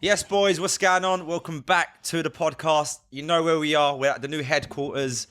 Yes, boys, what's going on? Welcome back to the podcast. You know where we are. We're at the new headquarters.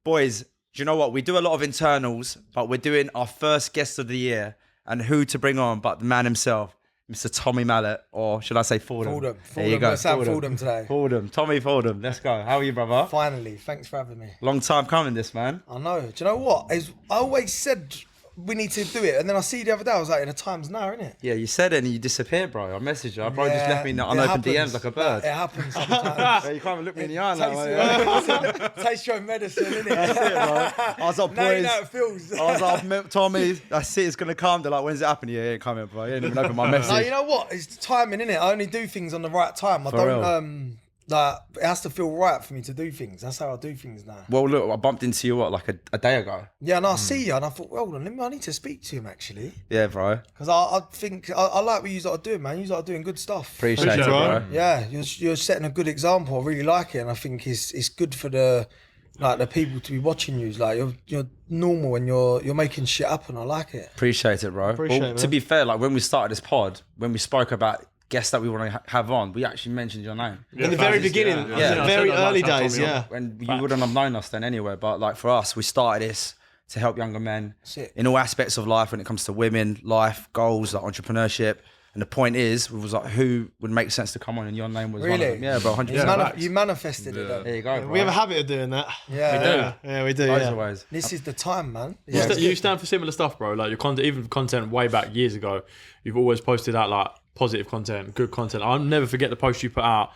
Boys, do you know what? We do a lot of internals, but we're doing our first guest of the year. And who to bring on but the man himself, Mr. Towie Mallet, or should I say Fordham? There you go. Let's have Fordham today. Tommy Fordham. Let's go. How are you, brother? Finally, thanks for having me. Long time coming, this, man. I know. Do you know what? I always said we need to do it, and then I see the other day, I was like, the time's now, innit? Yeah, you said it and you disappeared, bro. I messaged you. I probably just left me in the unopened DMs like a bird. It happens sometimes. You can't even look me in the eye now. Taste your medicine, innit? That's it, bro. I was like, boys. Now you know how it feels. I was like, Tommy, that's it. It's going to come. They're like, when's it happening? Yeah, it ain't coming, bro. You ain't even opened my message. No, you know what? It's the timing, innit? I only do things on the right time. Like, it has to feel right for me to do things. That's how I do things now. Well, look, I bumped into you, like a day ago? Yeah, and I see you, and I thought, well, hold on, I need to speak to him, actually. Yeah, bro. Because I think, I like what you lot are doing, man. You lot are doing good stuff. Appreciate it, bro. Yeah, you're setting a good example. I really like it, and I think it's good for the people to be watching you. Like, you're normal and you're making shit happen. I like it. Appreciate it, bro. To be fair, like when we started this pod, when we spoke about guests that we want to have on, we actually mentioned your name. In the very beginning, very early days, And you wouldn't have known us then anyway, but like for us, we started this to help younger men in all aspects of life when it comes to women, life, goals, like entrepreneurship. And the point is, it was like, who would make sense to come on, and your name was one of them. Yeah, bro, 100%. You manifested it, though. There you go, bro. We have a habit of doing that. Yeah, we do. Always. This is the time, man. You stand for similar stuff, bro. Like your content, even content way back years ago, you've always posted out like positive content, good content. I'll never forget the post you put out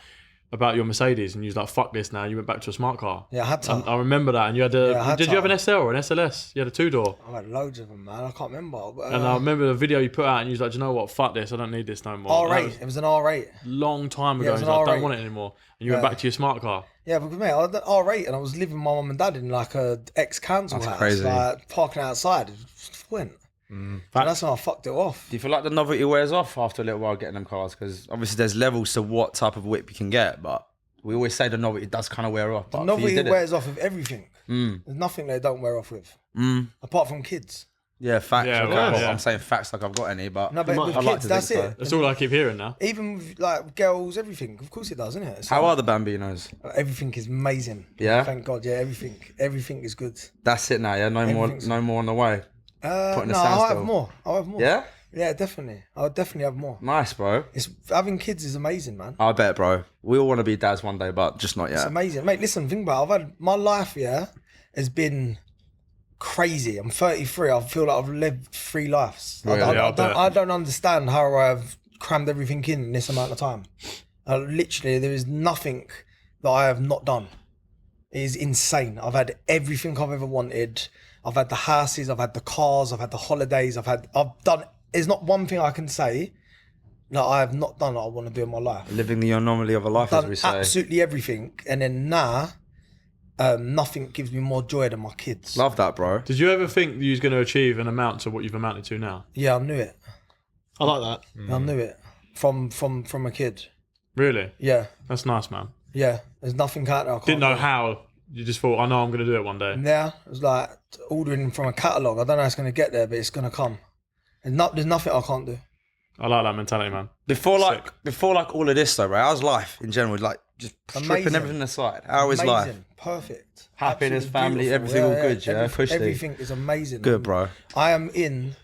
about your Mercedes, and you was like, "Fuck this now." You went back to a smart car. Yeah, I had to. I remember that. And you had did you have an SL or an SLS? You had a 2-door. I had loads of them, man. I can't remember. But, and I remember the video you put out, and you was like, "Do you know what? Fuck this. I don't need this no more." R8. It was an R8. Long time ago. It was an like, R8. I don't want it anymore. And you went back to your smart car. Yeah, because mate, I had an R8, and I was living with my mum and dad in like a ex-council house, crazy. like parking outside. It just went. And that's how I fucked it off. Do you feel like the novelty wears off after a little while getting them cars? Because obviously there's levels to what type of whip you can get, but we always say the novelty does kind of wear off. The novelty wears off with everything. There's nothing they don't wear off with, apart from kids. Yeah, facts. Yeah, okay. well, I'm saying facts like I've got any, but No, but with I'd like kids, to that's think it. so. That's all I keep hearing now. Even with like girls, everything. Of course it does, isn't it? How are the Bambinos? Everything is amazing. Yeah? Thank God. Yeah, everything is good. That's it now. Yeah, no more on the way. I'll have more. Yeah? Yeah, definitely. I'll definitely have more. Nice, bro. Having kids is amazing, man. I bet, bro. We all want to be dads one day, but just not yet. It's amazing, mate. Listen, think about it. I've had my life. Has been crazy. I'm 33. I feel like I've lived 3 lives. Really? I don't understand how I've crammed everything in this amount of time. Literally, there is nothing that I have not done. It is insane. I've had everything I've ever wanted. I've had the houses, I've had the cars, I've had the holidays, I've done. There's not one thing I can say that I have not done that I want to do in my life. Living the anomaly of a life, as we say. Absolutely everything. And then now, nothing gives me more joy than my kids. Love that, bro. Did you ever think you was going to achieve an amount to what you've amounted to now? Yeah, I knew it. I like that. I knew it from a kid. Really? Yeah, That's nice, man. yeah. There's nothing out there. I can't Didn't know do. how. You just thought, I know I'm going to do it one day. Yeah, it was like ordering from a catalogue. I don't know how it's going to get there, but it's going to come. There's nothing I can't do. I like that mentality, man. Before all of this though, right? How's life in general? Like just stripping Amazing. everything aside. How is life? Perfect. Happiness, Absolutely family, beautiful. everything all good, yeah? Cushy. Everything is amazing. Good, bro. I am in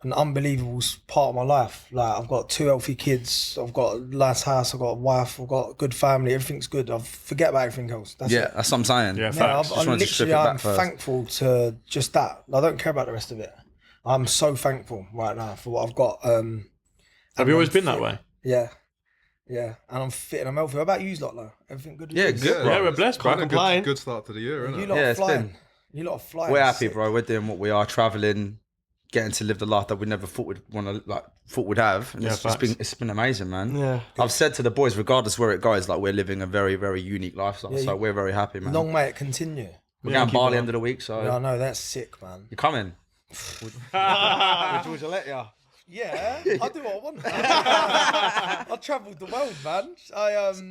an unbelievable part of my life. Like, I've got 2 healthy kids, I've got a nice house, I've got a wife, I've got a good family, everything's good. I forget about everything else. That's it. That's what I'm saying. Yeah, Yeah, facts. I'm thankful to just that. I don't care about the rest of it. I'm so thankful right now for what I've got. Have you always been that way? Yeah. Yeah. And I'm fit and I'm healthy. What about you lot though? Everything good? with Yeah, you? good, bro. Yeah, we're blessed, bro. Can't complain. Good start to the year, isn't You it? lot Yeah, are it's flying. been- You lot are flying. We're happy, Sick. bro. We're doing what we are, traveling, getting to live the life that we never thought we'd have. And Yeah, it's been amazing, man. Yeah. I've said to the boys, regardless where it goes, like we're living a very, very unique lifestyle. Yeah, so we're very happy, man. Long may it continue. We're going Bali end of the week, so Yeah, I know, that's sick, man. you're coming. Would Georgia let you? Yeah, I do what I want. I travelled the world, man.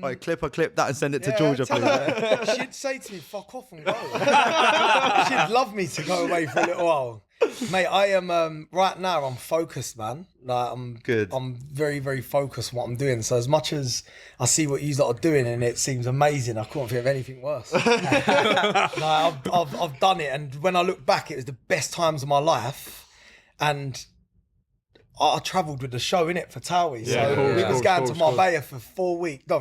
Right, clip that and send it to Yeah, Georgia, tell please. her. She'd say to me, fuck off and go. She'd love me to go away for a little while. Mate, I am right now. I'm focused, man. Like Good. I'm very, very focused on what I'm doing. So as much as I see what you lot are doing and it seems amazing, I couldn't think of anything worse. Like, I've done it, and when I look back, it was the best times of my life, and I travelled with the show innit for Towie. Yeah, So we was going to course. Marbella for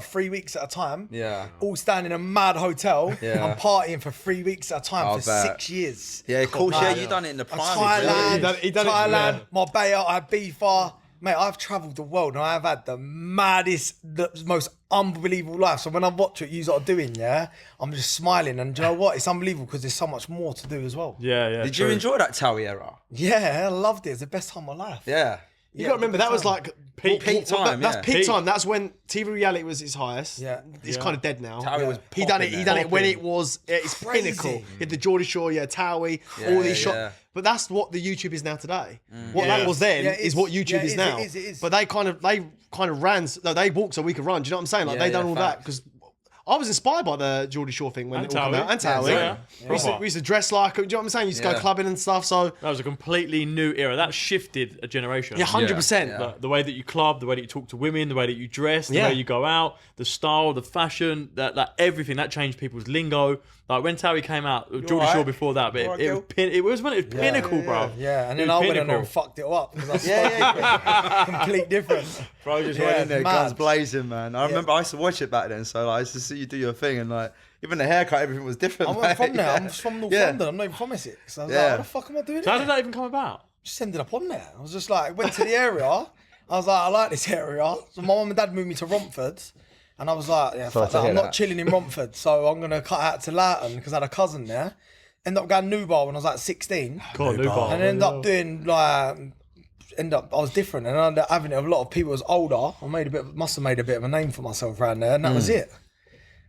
3 weeks at a time. Yeah. All staying in a mad hotel Yeah. and partying for 3 weeks at a time I'll for bet. 6 years. Yeah, of course. Yeah, you done it in the prime. Thailand, He done it, Thailand, yeah. Marbella, Ibiza. Mate, I've travelled the world and I've had the maddest, the most unbelievable life. So when I watch what you lot are doing, yeah, I'm just smiling. And do you know what? It's unbelievable because there's so much more to do as well. Yeah. Did you enjoy that Towie era? Yeah, I loved it. It's the best time of my life. Yeah. You got to remember, that was like Peak time, That's yeah. peak Peak. time. That's when TV reality was its highest. Yeah. It's kind of dead now. Towie was He done it. popping He done there. it when it was at its Crazy. pinnacle. You had the Geordie Shore, yeah, Towie, Yeah, all these shots. yeah. But that's what the YouTube is now today. What Yeah. that was then Yeah, is it's- what YouTube yeah, is it now. is, it is. But they kind of ran. No, they walked so we could run. Do you know what I'm saying? Like Yeah, they done yeah, all that facts. because I was inspired by the Geordie Shore thing when And it all came Towie. out. And Towie. Yeah. We used to dress like. Do you know what I'm saying? You used to Yeah. go clubbing and stuff. So That was a completely new era. That shifted a generation. yeah, 100%. Yeah. Like, the way that you club, the way that you talk to women, the way that you dress, the Yeah. way you go out, the style, the fashion, that everything that changed people's lingo. Like when Towie came out, Geordie alright? Shore before that, but You alright, it was when it was pinnacle, bro. Yeah, and It then was I went in there pinnacle. and fucked it up because I spoke complete difference. Bro, just Yeah, went in there, mad. guns blazing, man. I remember I used to watch it back then, so like, I used to see you do your thing, and like even the haircut, everything was different. I mate. went from there. Yeah. I'm from North Yeah. London. I'm not even from Essex. So I was Yeah. like, what the fuck am I doing So how here? did that even come about? Just ended up on there. I was just like, went to the area. I was like, I like this area. So my mum and dad moved me to Romford. And I was like, yeah, fuck to that. hear I'm not that. chilling in Romford. So I'm going to cut out to Loughton because I had a cousin there. Ended up going Newbar when I was like 16. God, new bar. And ended up doing like, I was different. And I ended up having a lot of people who was older. Must have made a bit of a name for myself around there. And that was it.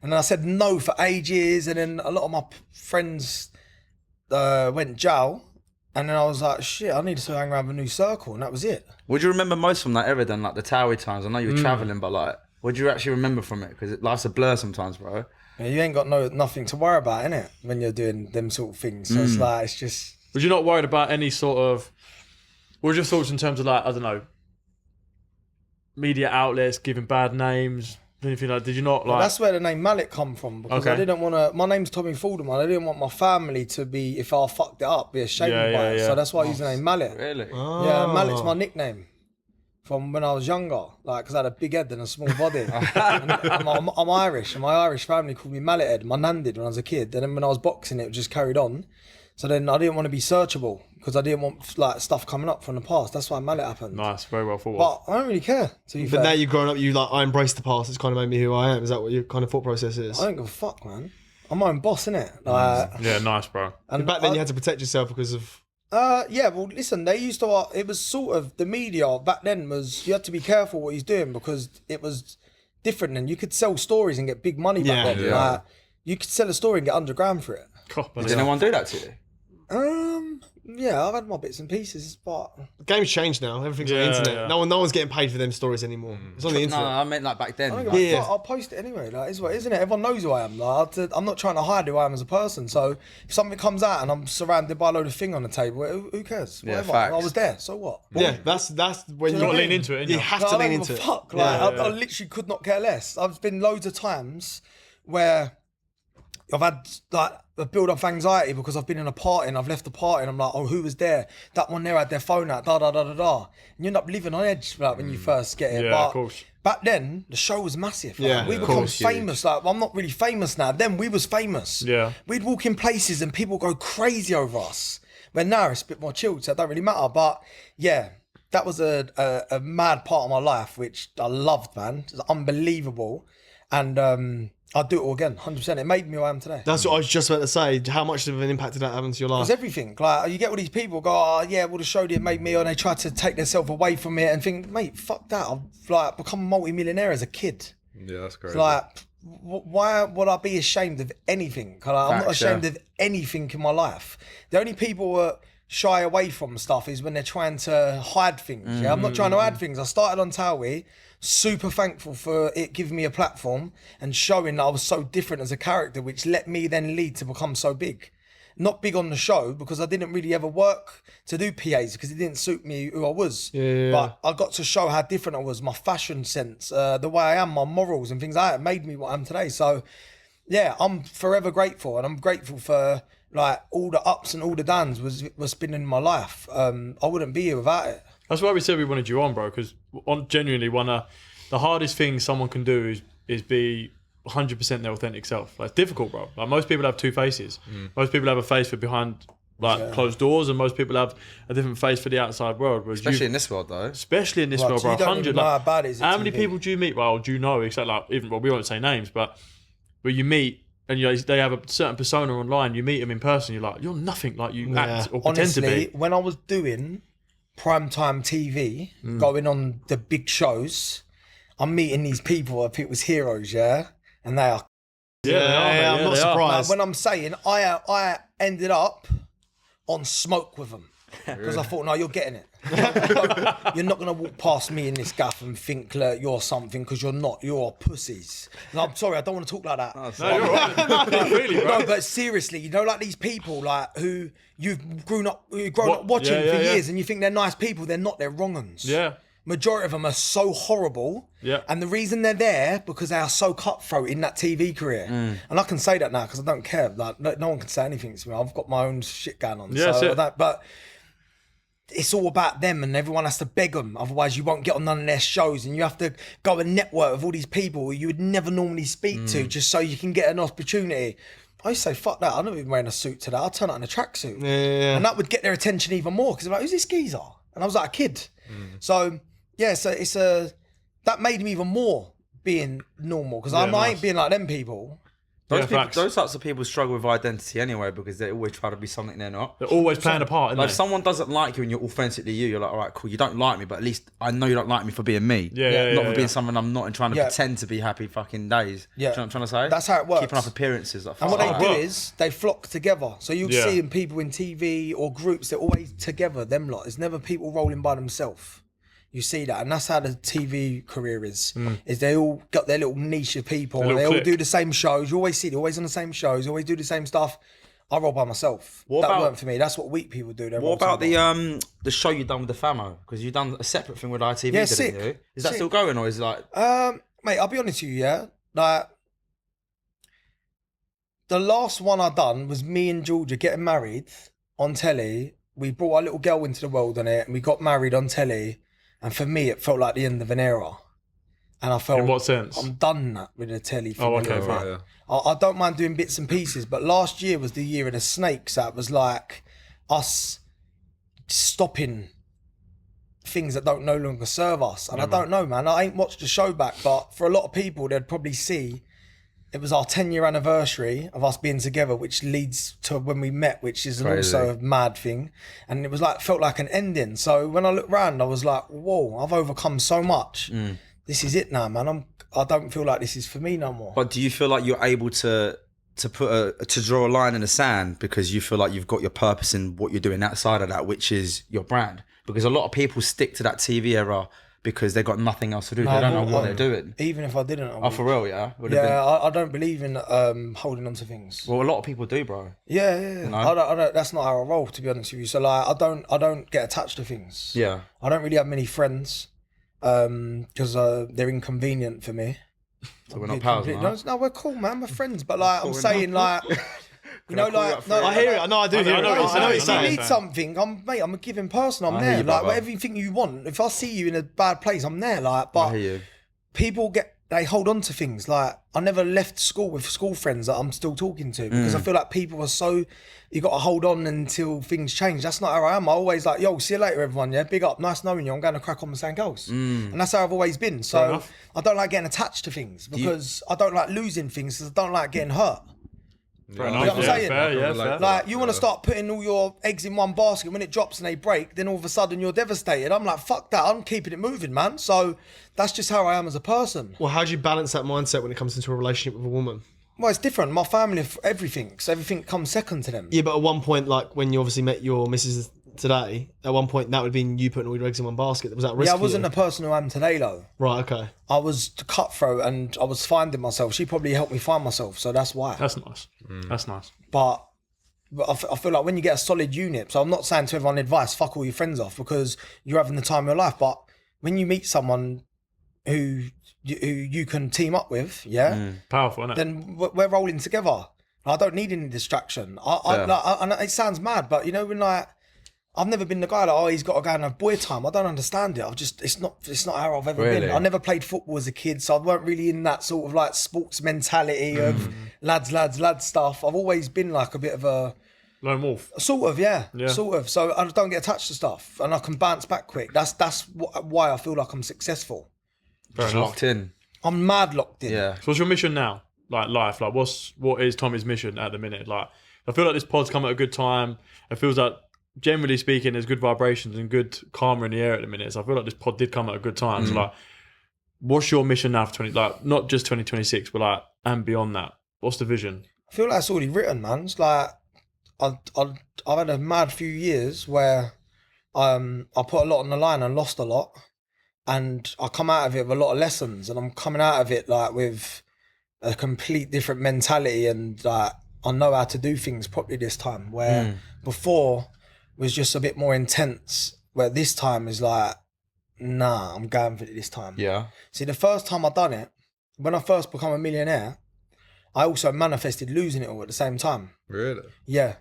And then I said no for ages. And then a lot of my friends went jail. And then I was like, shit, I need to hang around with a new circle. And that was it. What do you remember most from that era then, like the Towie times? I know you were traveling, but like, what do you actually remember from it? Because life's a blur sometimes, bro. Yeah, you ain't got nothing to worry about, innit? When you're doing them sort of things. So it's like, it's just... Was you not worried about any sort of? What was your thoughts in terms of like, I don't know, media outlets giving bad names, anything like? Did you not like? That's where the name Mallet come from, because I Okay. didn't want to... My name's Tommy Falderman. I didn't want my family to be, if I fucked it up, be ashamed Yeah, by yeah, it. yeah. So that's why I use the name Mallet. Really? Yeah, Mallet's my nickname from when I was younger, like, because I had a big head and a small body. And I'm Irish, and my Irish family called me Mallet Head. My nan did when I was a kid. And then when I was boxing, it just carried on. So then I didn't want to be searchable because I didn't want like stuff coming up from the past. That's why Mallet happened. Nice, very well thought. of. But I don't really care. To be But fair, now you've grown up, I embrace the past. It's kind of made me who I am. Is that what your kind of thought process is? I don't give a fuck, man. I'm my own boss, innit? Like, Yeah, nice, bro. and Back then I- you had to protect yourself because of... yeah, well, listen, they used to, it was sort of, the media back then was, you had to be careful what he's doing because it was different and you could sell stories and get big money back Yeah. then. Yeah. Like, you could sell a story and get £100 for it. God, Did anyone do that to you? Yeah, I've had my bits and pieces, but The game's changed now. Everything's on Yeah, the internet. yeah. No one's getting paid for them stories anymore. It's on the No, internet. I meant like back then. I don't give a Yeah. fuck, I'll post it anyway. Like, it's what, isn't it? Everyone knows who I am. Like, I'm not trying to hide who I am as a person. So if something comes out and I'm surrounded by a load of thing on the table, who cares? Yeah, Whatever. facts. I was there. So what? Yeah, that's when you you know what I lean mean? into it, innit? You have No, to I lean don't into give it. a fuck. Like, Yeah. I literally could not care less. I've been loads of times where I've had like a build up anxiety because I've been in a party and I've left the party and I'm like, oh, who was there? That one there had their phone out, da da da da da. And you end up living on edge like when you first get it. Yeah, but of course. back then, the show was massive. Like, Yeah, we of become course, famous. Like, I'm not really famous now. Then we was famous. Yeah. We'd walk in places and people go crazy over us. When now it's a bit more chilled, so it don't really matter. But yeah, that was a mad part of my life, which I loved, man. It was unbelievable. And I'll do it all again, 100%. It made me who I am today. That's what I was just about to say. How much of an impact did that have into your life? It's everything. Like, you get all these people go, oh yeah, well the show didn't make me, and they try to take themselves away from it and think, mate, fuck that. I've like become a multi-millionaire as a kid. Yeah, that's great. Like, why would I be ashamed of anything? I'm not Facts, ashamed yeah. of anything in my life. The only people that shy away from stuff is when they're trying to hide things. Yeah, I'm not trying to hide things. I started on Towie, super thankful for it giving me a platform and showing that I was so different as a character, which let me then lead to become so big. not big on the show because I didn't really ever work to do PAs because it didn't suit me who I was. Yeah. But I got to show how different I was, my fashion sense, the way I am, my morals and things like that made me what I am today. So yeah, I'm forever grateful, and I'm grateful for like all the ups and all the downs was been in my life. I wouldn't be here without it. That's why we said we wanted you on, bro, because genuinely one of the hardest things someone can do is be 100% their authentic self. Like, it's difficult, bro. Like, most people have two faces. Most people have a face for behind closed doors, and most people have a different face for the outside world. Especially in this world, though. Especially in this world, bro. You don't even know how bad it is. How many people do you meet? Well, do you know? Except we won't say names, but you meet. And they have a certain persona online. You meet them in person. You're like, you're nothing like you act or pretend to Honestly, be. when I was doing primetime TV, going on the big shows, I'm meeting these people I think was heroes, and they are. Yeah, I'm not surprised. When I'm saying I ended up on smoke with them because I thought, no, you're getting it. You're not gonna walk past me in this gaff and think that you're something because you're not. You're pussies. No, I'm sorry, I don't want to talk like that. No, you're right. Really, bro. No, but seriously, you know, like these people, like who you've grown up watching for years, and you think they're nice people. They're not. They're wrong uns. Yeah. Majority of them are so horrible. Yeah. And the reason they're there because they are so cutthroat in that TV career. And I can say that now because I don't care. Like no one can say anything to me. I've got my own shit going on. Yeah, so but it's all about them, and everyone has to beg them. Otherwise, you won't get on none of their shows, and you have to go and network with all these people who you would never normally speak to just so you can get an opportunity. I used to say, fuck that. I'm not even wearing a suit today. I'll turn out in a tracksuit. Yeah. And that would get their attention even more because they're like, who's this geezer? And I was like a kid. So, yeah, so that made me even more being normal because I ain't being like them people. Those types of people struggle with identity anyway because they always try to be something they're not. They're always playing a part, Like, if someone doesn't like you and you're authentically you're like, all right, cool, you don't like me, but at least I know you don't like me for being me. Not for being someone I'm not and trying to pretend to be happy fucking days. Yeah. Do you know what I'm trying to say? That's how it works. Keeping up appearances. Like, And what fuck. they do is they flock together. So you'll see in people in TV or groups, they're always together, them lot. There's never people rolling by themselves. You see that, and that's how the TV career is they all got their little niche of people, and they all do the same shows. You always see they're always on the same shows, always do the same stuff. I roll by myself. That weren't for me. That's what weak people do. What about the show you done with the Famo? Because you done a separate thing with ITV, didn't sick. you? Is that still going, or is it like... Mate, I'll be honest with you, like, the last one I done was me and Georgia getting married on telly. We brought our little girl into the world on it, and we got married on telly. And for me, it felt like the end of an era. And I felt... In what sense? I'm done that with the telly thing. Oh, okay, Like, right. I don't mind doing bits and pieces, but last year was the year of the snakes. That was like us stopping things that don't no longer serve us. And I don't know, man. I ain't watched the show back, but for a lot of people, they'd probably see it was our 10-year anniversary of us being together, which leads to when we met, which is also a mad thing. And it was like, felt like an ending. So when I looked around, I was like, whoa, I've overcome so much. This is it now, man. I don't feel like this is for me no more. But do you feel like you're able to draw a line in the sand because you feel like you've got your purpose in what you're doing outside of that, which is your brand? Because a lot of people stick to that TV era because they've got nothing else to do. They don't know what they're doing. Even if I didn't. Oh, for real, yeah? I don't believe in holding on to things. Well, a lot of people do, bro. Yeah. You know? I don't. That's not how I roll, to be honest with you. So like, I don't get attached to things. Yeah. I don't really have many friends because they're inconvenient for me. So we're not pals, man. No, we're cool, man. We're friends. But like, I'm saying, like, you know, like, no, I hear it. No, I do hear it. know what you're if saying. you need something, I'm a giving person. I'm I there. hear you, Like, brother. everything you want. If I see you in a bad place, I'm there. Like, but I hear you. people they hold on to things. Like, I never left school with school friends that I'm still talking to because I feel like people are so, you got to hold on until things change. That's not how I am. I always like, yo, see you later, everyone. Yeah, big up, nice knowing you. I'm going to crack on with something else. And that's how I've always been. So I don't like getting attached to things because I don't like losing things because I don't like getting hurt. Fair You know enough. what I'm saying? Fair. Like, you want to start putting all your eggs in one basket. When it drops and they break, then all of a sudden you're devastated. I'm like, fuck that. I'm keeping it moving, man. So that's just how I am as a person. Well, how do you balance that mindset when it comes into a relationship with a woman? Well, it's different. My family, everything. So everything comes second to them. Yeah, but at one point, like when you obviously met your missus today, at one point that would have been you putting all your eggs in one basket. Was that risky? Yeah, I wasn't the person who I am today, though. Right, okay. I was cutthroat and I was finding myself. She probably helped me find myself, so that's why. That's nice. That's nice. But But I feel like when you get a solid unit, so I'm not saying to everyone advice, fuck all your friends off because you're having the time of your life. But when you meet someone who you can team up with, Powerful, isn't it? then we're rolling together. I don't need any distraction. I it sounds mad, but you know, when like, I've never been the guy like, oh, he's got to go and have boy time. I don't understand it. It's not how I've ever been. I never played football as a kid, so I weren't really in that sort of like sports mentality of lads stuff. I've always been like a bit of a lone wolf. Sort of, sort of. So I don't get attached to stuff, and I can bounce back quick. That's why I feel like I'm successful. Just locked in. I'm mad locked in. Yeah. So what's your mission now? Like life, like what is Tommy's mission at the minute? Like, I feel like this pod's come at a good time. It feels like, generally speaking, there's good vibrations and good karma in the air at the minute. So I feel like this pod did come at a good time. So like, what's your mission now for 20? Like, not just 2026, but like, and beyond that. What's the vision? I feel like it's already written, man. It's like I've had a mad few years where I put a lot on the line and lost a lot, and I come out of it with a lot of lessons, and I'm coming out of it like with a complete different mentality, and like I know how to do things properly this time, where before was just a bit more intense, where this time is like, nah, I'm going for it this time. Yeah. See, the first time I done it, when I first become a millionaire, I also manifested losing it all at the same time. Really? Yeah.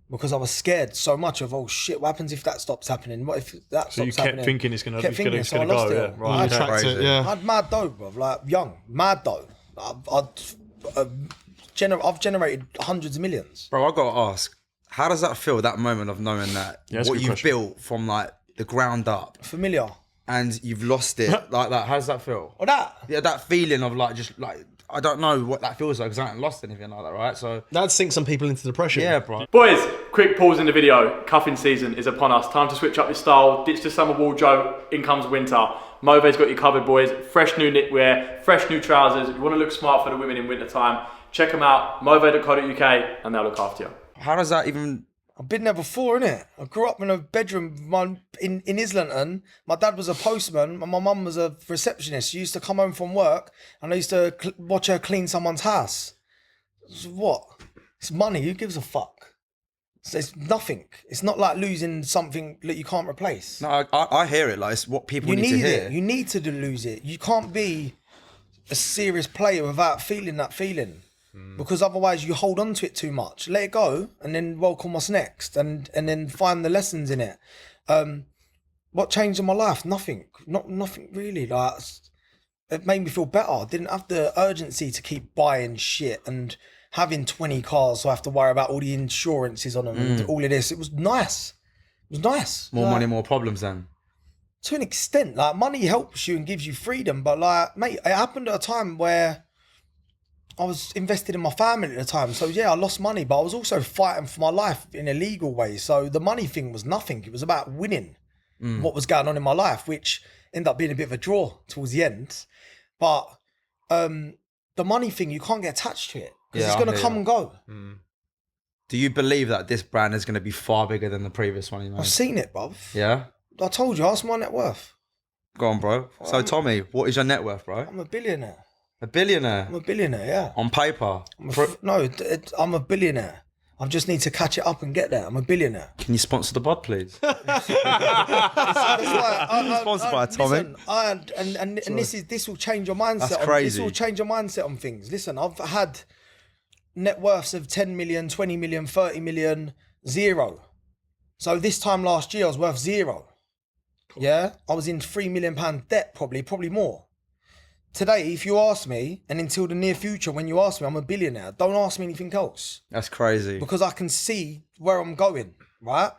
Because I was scared so much of, oh shit, what happens if that stops happening? What if that stops happening? So you kept thinking it's going to go, so I lost yeah. it. Right. I Attract it, yeah. I had mad dough, bro. Like young, mad dough. I've generated hundreds of millions. Bro, I gotta ask, how does that feel, that moment of knowing that Yeah, that's a what good you've question. built from like the ground up Familiar. and you've lost it like that? How does that feel? Or that. Yeah, that feeling of like, just like, I don't know what that feels like because I haven't lost anything like that, right? So, That'd sink some people into depression. yeah, bro. Boys, quick pause in the video. Cuffing season is upon us. Time to switch up your style. Ditch the summer wardrobe. In comes winter. Move's got you covered, boys. Fresh new knitwear, fresh new trousers. If you want to look smart for the women in winter time, check them out. Move.co.uk and they'll look after you. How does that even... I've been there before, innit? I grew up in a bedroom in Islington. My dad was a postman and my mum was a receptionist. She used to come home from work and I used to watch her clean someone's house. So what? It's money. Who gives a fuck? It's nothing. It's not like losing something that you can't replace. No, I hear it. Like, it's what people You need to need hear. it. You need to lose it. You can't be a serious player without feeling that feeling. Because otherwise you hold on to it too much. Let it go and then welcome what's next and then find the lessons in it. What changed in my life? Nothing. Nothing really. Like, it made me feel better. I didn't have the urgency to keep buying shit and having 20 cars so I have to worry about all the insurances on them and all of this. It was nice. It was nice. More Like, money, more problems then. to an extent, like money helps you and gives you freedom, but like, mate, it happened at a time where I was invested in my family at the time. So yeah, I lost money, but I was also fighting for my life in a legal way. So the money thing was nothing. It was about winning what was going on in my life, which ended up being a bit of a draw towards the end. But the money thing, you can't get attached to it because it's going to come and go. Do you believe that this brand is going to be far bigger than the previous one you made? I've seen it, bruv. Yeah? I told you, ask my net worth. Go on, bro. So, Tommy, what is your net worth, bro? I'm a billionaire. A billionaire? I'm a billionaire, yeah. On paper? I'm a billionaire. I just need to catch it up and get there. I'm a billionaire. Can you sponsor the pod, please? That's why Sponsored by Tommy. Listen, this will change your mindset. That's crazy. This will change your mindset on things. Listen, I've had net worths of 10 million, 20 million, 30 million, zero. So this time last year, I was worth zero. Yeah, I was in £3 million debt, probably more. Today, if you ask me, and until the near future, when you ask me, I'm a billionaire. Don't ask me anything else. That's crazy. Because I can see where I'm going, right?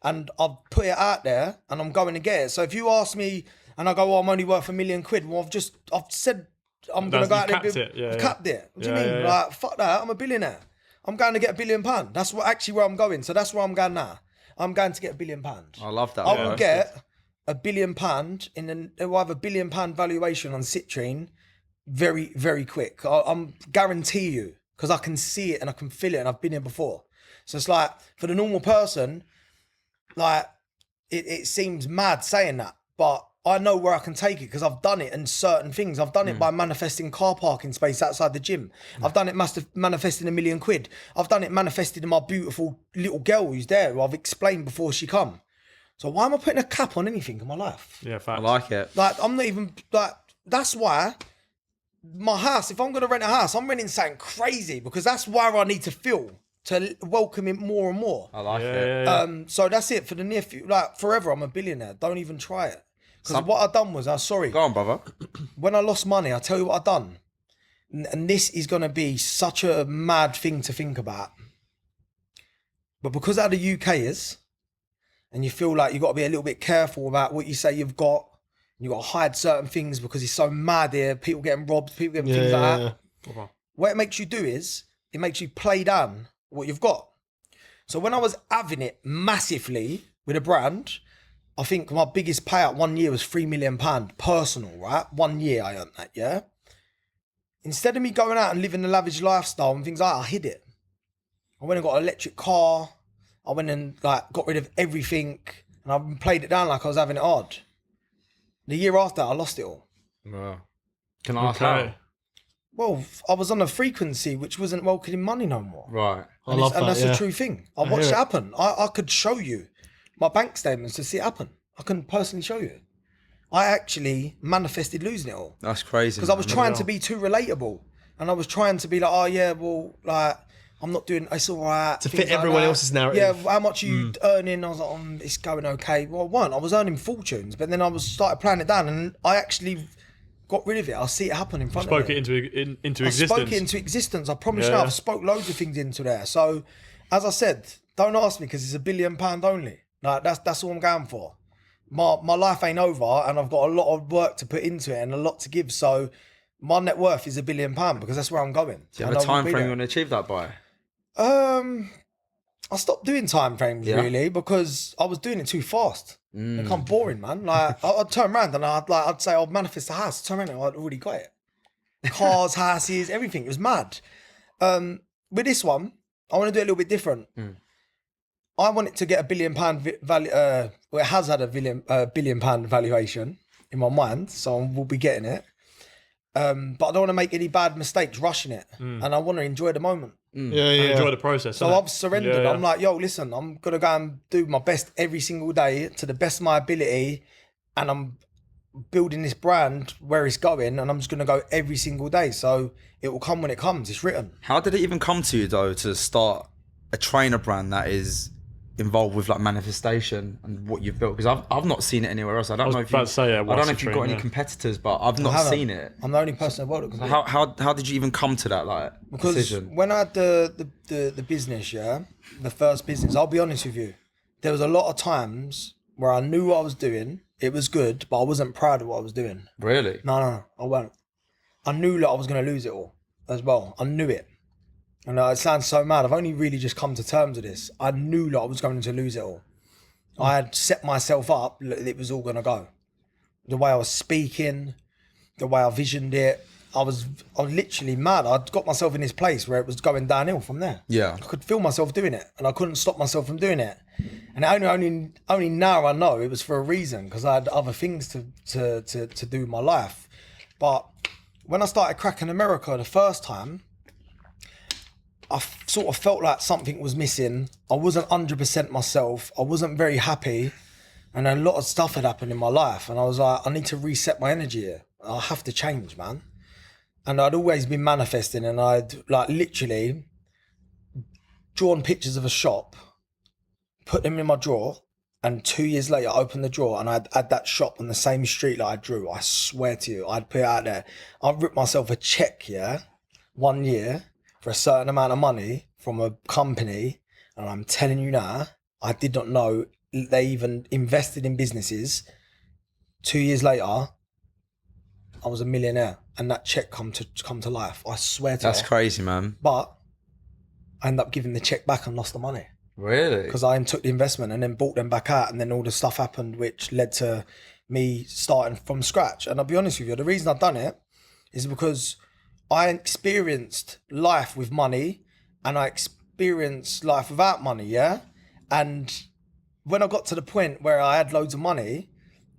And I've put it out there and I'm going to get it. So if you ask me and I go, oh, I'm only worth £1 million, well, I've said I'm going to go out there. I've capped it. What do you mean? Like, fuck that. I'm a billionaire. I'm going to get £1 billion. That's actually where I'm going. So that's where I'm going now. I'm going to get £1 billion. I love that. I will get £1 billion it will have £1 billion valuation on Citrine very, very quick. I'm guarantee you, because I can see it and I can feel it and I've been here before. So it's like, for the normal person, like, it seems mad saying that, but I know where I can take it because I've done it in certain things. I've done it by manifesting car parking space outside the gym. I've done it manifesting £1 million. I've done it manifesting in my beautiful little girl who's there, who I've explained before she come. So why am I putting a cap on anything in my life? Yeah, I facts. like it. Like, I'm not even, like, that's why my house, if I'm going to rent a house, I'm renting something crazy because that's where I need to feel to welcome it more and more. I like Yeah, it. yeah, yeah. So that's it for the near future. Like, forever, I'm a billionaire. Don't even try it. Because what I done was, Go on, brother. when I lost money, I'll tell you what I done. And this is going to be such a mad thing to think about. But because how the UK is, and you feel like you've got to be a little bit careful about what you say you've got, you got to hide certain things because it's so mad here, people getting robbed, people getting things like that. Okay. What it makes you do is, it makes you play down what you've got. So when I was having it massively with a brand, I think my biggest payout 1 year was £3 million personal, right? 1 year I earned that, yeah? Instead of me going out and living a lavish lifestyle and things like that, I hid it. I went and got an electric car. I went and like got rid of everything and I played it down like I was having it hard. The year after, I lost it all. Wow. Can I ask Okay. how? Well, I was on a frequency which wasn't welcoming money no more. Right. I love that. And that's yeah. the true thing. I watched it happen. I could show you my bank statements to see it happen. I can personally show you. I actually manifested losing it all. That's crazy. Because I was trying to be too relatable. And I was trying to be like, oh yeah, well, like, I'm not doing, it's all right. To things fit like everyone that. else's narrative. Yeah, how much are you earning? I was like, it's going okay. Well, I weren't. I was earning fortunes. But then I started planning it down and I actually got rid of it. I see it happen in front Spoke of me. it into I existence. spoke it into existence. I promise you, Yeah. I've spoke loads of things into there. So, as I said, don't ask me because it's £1 billion only. Like that's all I'm going for. My life ain't over, and I've got a lot of work to put into it and a lot to give. So, my net worth is £1 billion because that's where I'm going. Do you have a time frame you want to achieve that by? I stopped doing time frames really because I was doing it too fast. It become boring, man. Like I'd turn around and I'd say I'll manifest a house. Turn around and I'd already got it. Cars, houses, everything. It was mad. With this one, I want to do it a little bit different. I want it to get £1 billion value. Well, it has had £1 billion valuation in my mind, so we'll be getting it. But I don't want to make any bad mistakes rushing it, and I want to enjoy the moment. Yeah, And enjoy the process. So innit? I've surrendered. Yeah, yeah. I'm like, yo, listen, I'm gonna go and do my best every single day to the best of my ability, and I'm building this brand where it's going, and I'm just gonna go every single day. So it will come when it comes. It's written. How did it even come to you though to start a trainer brand that is involved with like manifestation and what you've built? Because I've not seen it anywhere else. I don't know if about to say, yeah, I don't what's know the if you've got train, any yeah. competitors, but I've not haven't. seen it. I'm the only person in the world that can do it. How did you even come to that like Because decision? when I had the business, yeah, the first business, I'll be honest with you, there was a lot of times where I knew what I was doing, it was good, but I wasn't proud of what I was doing. Really? No, I weren't. I knew that I was going to lose it all as well. I knew it. And it sounds so mad. I've only really just come to terms with this. I knew that I was going to lose it all. I had set myself up that it was all going to go. The way I was speaking, the way I visioned it, I was literally mad. I'd got myself in this place where it was going downhill from there. Yeah. I could feel myself doing it, and I couldn't stop myself from doing it. And only now I know it was for a reason, because I had other things to do in my life. But when I started cracking America the first time, I sort of felt like something was missing. I wasn't 100% myself. I wasn't very happy. And a lot of stuff had happened in my life. And I was like, I need to reset my energy here. I have to change, man. And I'd always been manifesting, and I'd like literally drawn pictures of a shop, put them in my drawer, and 2 years later I opened the drawer and I'd had that shop on the same street that I drew. I swear to you, I'd put it out there. I'd ripped myself a check, 1 year for a certain amount of money from a company, and I'm telling you now, I did not know they even invested in businesses. 2 years later, I was a millionaire, and that check come to life. I swear to That's you. crazy, man. But I ended up giving the check back and lost the money Really? because I took the investment and then bought them back out, and then all the stuff happened which led to me starting from scratch. And I'll be honest with you, the reason I've done it is because I experienced life with money and I experienced life without money, And when I got to the point where I had loads of money,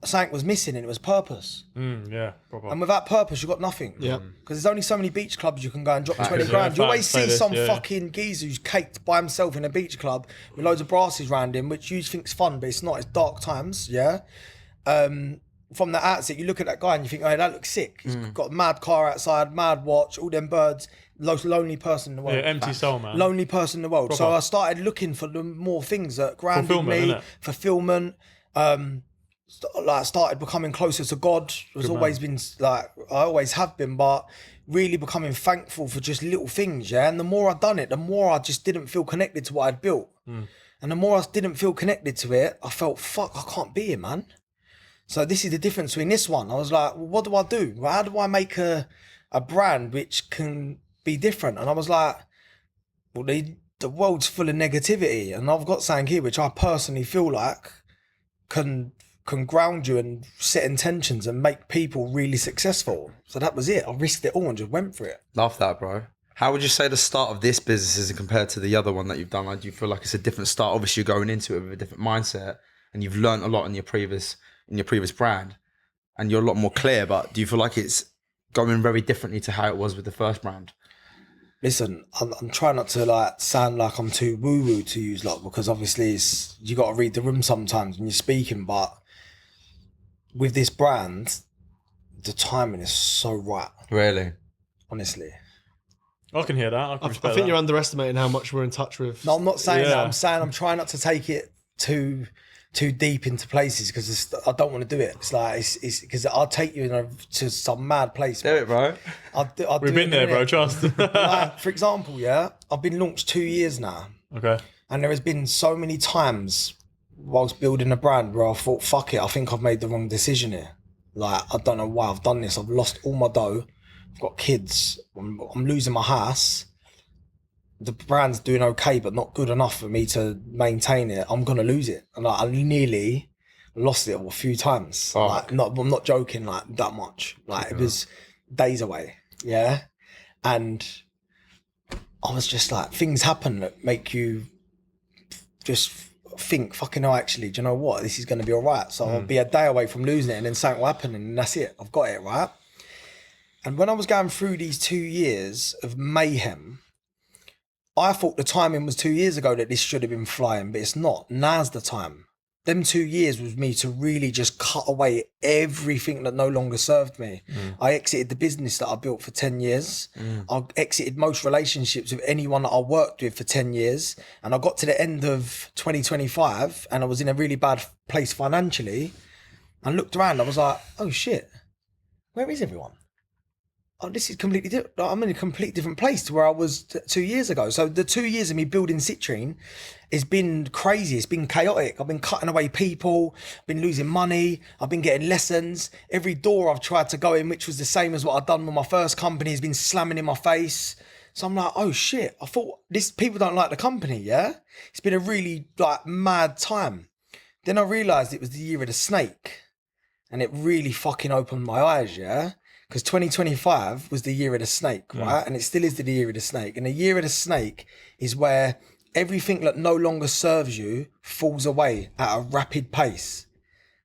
something was missing, and it was purpose. Yeah, proper. And without purpose, you've got nothing. Yeah. Because there's only so many beach clubs you can go and drop 20 Yeah, grand. You always facts, say see this, some yeah. fucking geezer who's caked by himself in a beach club with loads of brasses around him, which you think's fun, but it's not. It's dark times, yeah? From the outset, you look at that guy and you think, oh, that looks sick. He's got a mad car outside, mad watch, all them birds. Most lonely person in the world. Yeah, empty soul, man. Lonely person in the world. So Proper. I started looking for the more things that grounded Fulfillment, me. innit? Fulfillment. Started becoming closer to God. Has always been I always have been, but really becoming thankful for just little things, yeah. And the more I'd done it, the more I just didn't feel connected to what I'd built. And the more I didn't feel connected to it, I felt, fuck, I can't be here, man. So this is the difference between this one. I was like, well, what do I do? Well, how do I make a brand which can be different? And I was like, well, the world's full of negativity, and I've got something here which I personally feel like can ground you and set intentions and make people really successful. So that was it. I risked it all and just went for it. Love that, bro. How would you say the start of this business is compared to the other one that you've done? Like, do you feel like it's a different start? Obviously, you're going into it with a different mindset, and you've learned a lot in your previous brand, and you're a lot more clear. But do you feel like it's going very differently to how it was with the first brand? Listen, I'm trying not to sound like I'm too woo-woo to use because obviously you got to read the room sometimes when you're speaking. But with this brand, the timing is so right. Really? Honestly. I can hear that. I I think you're underestimating how much we're in touch with. No, I'm not saying that. Yeah. I'm saying I'm trying not to take it too deep into places because I don't want to do it. It's like it's because I'll take you to some mad place. Do it, bro. We've been there, bro. Trust. For example, I've been launched 2 years now, Okay. and there has been so many times whilst building a brand where I thought, fuck it, I think I've made the wrong decision here. Like, I don't know why I've done this. I've lost all my dough. I've got kids. I'm losing my house. The brand's doing okay, but not good enough for me to maintain it. I'm going to lose it. And I nearly lost it a few times. I'm not joking that much. It was days away. Yeah. And I was just things happen that make you just think, fucking hell, actually, do you know what? This is going to be all right. So I'll be a day away from losing it, and then something will happen, and that's it. I've got it, right? And when I was going through these 2 years of mayhem, I thought the timing was 2 years ago that this should have been flying, but it's not. Now's the time. Them 2 years was me to really just cut away everything that no longer served me. I exited the business that I built for 10 years. I exited most relationships with anyone that I worked with for 10 years. And I got to the end of 2025 and I was in a really bad place financially. I looked around, I was like, oh shit, where is everyone? Oh, this is completely different. I'm in a completely different place to where I was 2 years ago. So the 2 years of me building Citrine has been crazy. It's been chaotic. I've been cutting away people, been losing money. I've been getting lessons. Every door I've tried to go in, which was the same as what I'd done with my first company, has been slamming in my face. So I'm like, oh shit. I thought people don't like the company, yeah? It's been a really mad time. Then I realised it was the year of the snake. And it really fucking opened my eyes, yeah? Because 2025 was the year of the snake, right? And it still is the year of the snake. And the year of the snake is where everything that no longer serves you falls away at a rapid pace.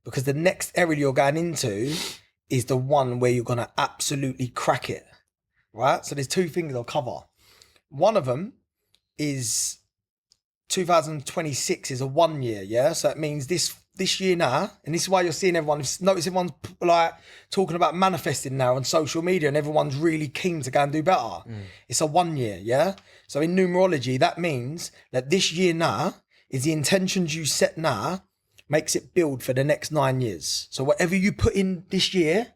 Because the next era you're going into is the one where you're going to absolutely crack it, right? So there's two things I'll cover. One of them is 2026 is a 1 year, yeah? So it means this year now, and this is why you're seeing notice everyone's talking about manifesting now on social media, and everyone's really keen to go and do better. It's a 1 year, yeah? So in numerology, that means that this year now is the intentions you set now makes it build for the next 9 years. So whatever you put in this year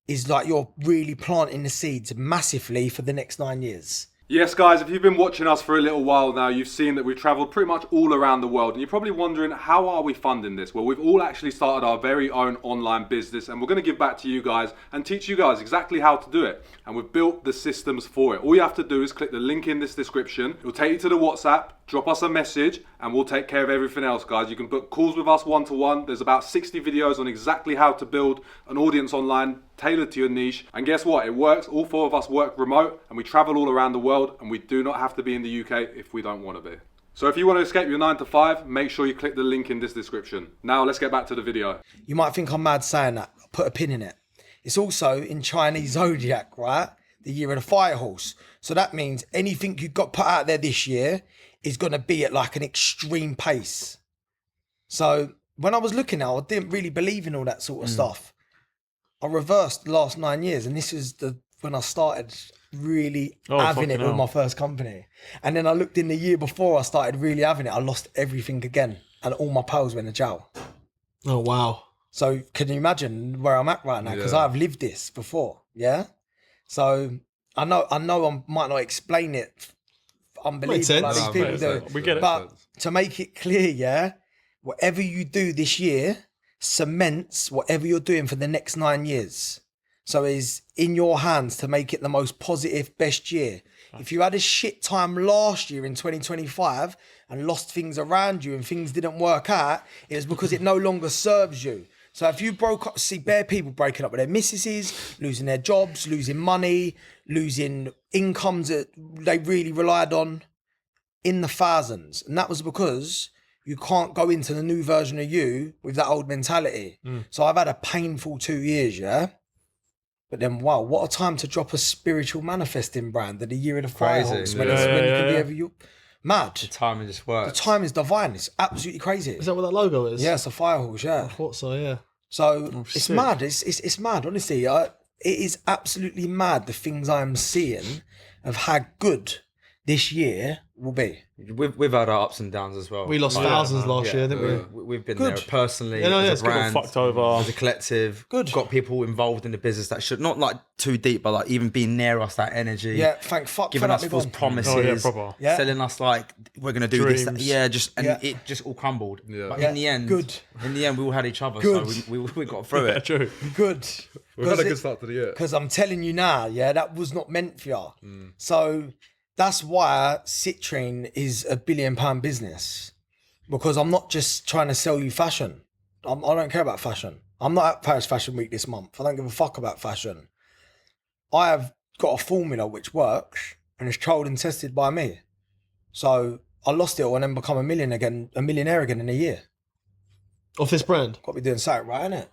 is you're really planting the seeds massively for the next 9 years. Yes, guys, if you've been watching us for a little while now, you've seen that we've travelled pretty much all around the world. And you're probably wondering, how are we funding this? Well, we've all actually started our very own online business, and we're going to give back to you guys and teach you guys exactly how to do it. And we've built the systems for it. All you have to do is click the link in this description. It'll take you to the WhatsApp, drop us a message, and we'll take care of everything else, guys. You can book calls with us one-to-one. There's about 60 videos on exactly how to build an audience online tailored to your niche. And guess what? It works. All four of us work remote, and we travel all around the world, and we do not have to be in the UK if we don't want to be. So if you want to escape your 9 to 5, make sure you click the link in this description. Now let's get back to the video. You might think I'm mad saying that. Put a pin in it. It's also in Chinese zodiac, right? The year of the fire horse. So that means anything you got put out there this year is going to be at like an extreme pace. So when I was looking at it, I didn't really believe in all that sort of stuff. I reversed the last 9 years, and this is when I started really having it with my first company. And then I looked in the year before I started really having it, I lost everything again, and all my pals went to jail. Oh, wow. So can you imagine where I'm at right now? Because I've lived this before, yeah? So I know I might not explain it unbelievable like these people do. We get it. But to make it clear, yeah, whatever you do this year cements whatever you're doing for the next 9 years. So it's in your hands to make it the most positive, best year. If you had a shit time last year in 2025 and lost things around you and things didn't work out, it was because it no longer serves you. So if you broke up, see bare people breaking up with their missuses, losing their jobs, losing money, losing incomes that they really relied on in the thousands. And that was because you can't go into the new version of you with that old mentality. So I've had a painful 2 years, yeah? But then, wow, what a time to drop a spiritual manifesting brand at the year of the fire horse when you can be ever you. Mad. The timing just works. The time is divine. It's absolutely crazy. Is that what that logo is? Yeah, it's a fire horse, yeah. I thought so, yeah. So it's mad. It's mad, honestly. It is absolutely mad the things I'm seeing of how good this year will be. We've had our ups and downs as well. We lost thousands last year, didn't we? We've been there personally, it's as a brand, fucked over. as a collective. Good. Got people involved in the business that should not like too deep, but like even being near us, that energy. Yeah, thank fuck giving for us that. false promises, proper. Yeah. telling us like we're gonna do this. Dreams. It just all crumbled. But Yeah. in the end, Good. In the end, we all had each other, Good. so we got through it. True. Good. We've had a good start to the year. Because I'm telling you now, yeah, that was not meant for you. So that's why Citrine is a £1 billion business. Because I'm not just trying to sell you fashion. I don't care about fashion. I'm not at Paris Fashion Week this month. I don't give a fuck about fashion. I have got a formula which works and is tried and tested by me. So I lost it all and then become a millionaire again in a year. Off this brand? Got to be doing something right, innit?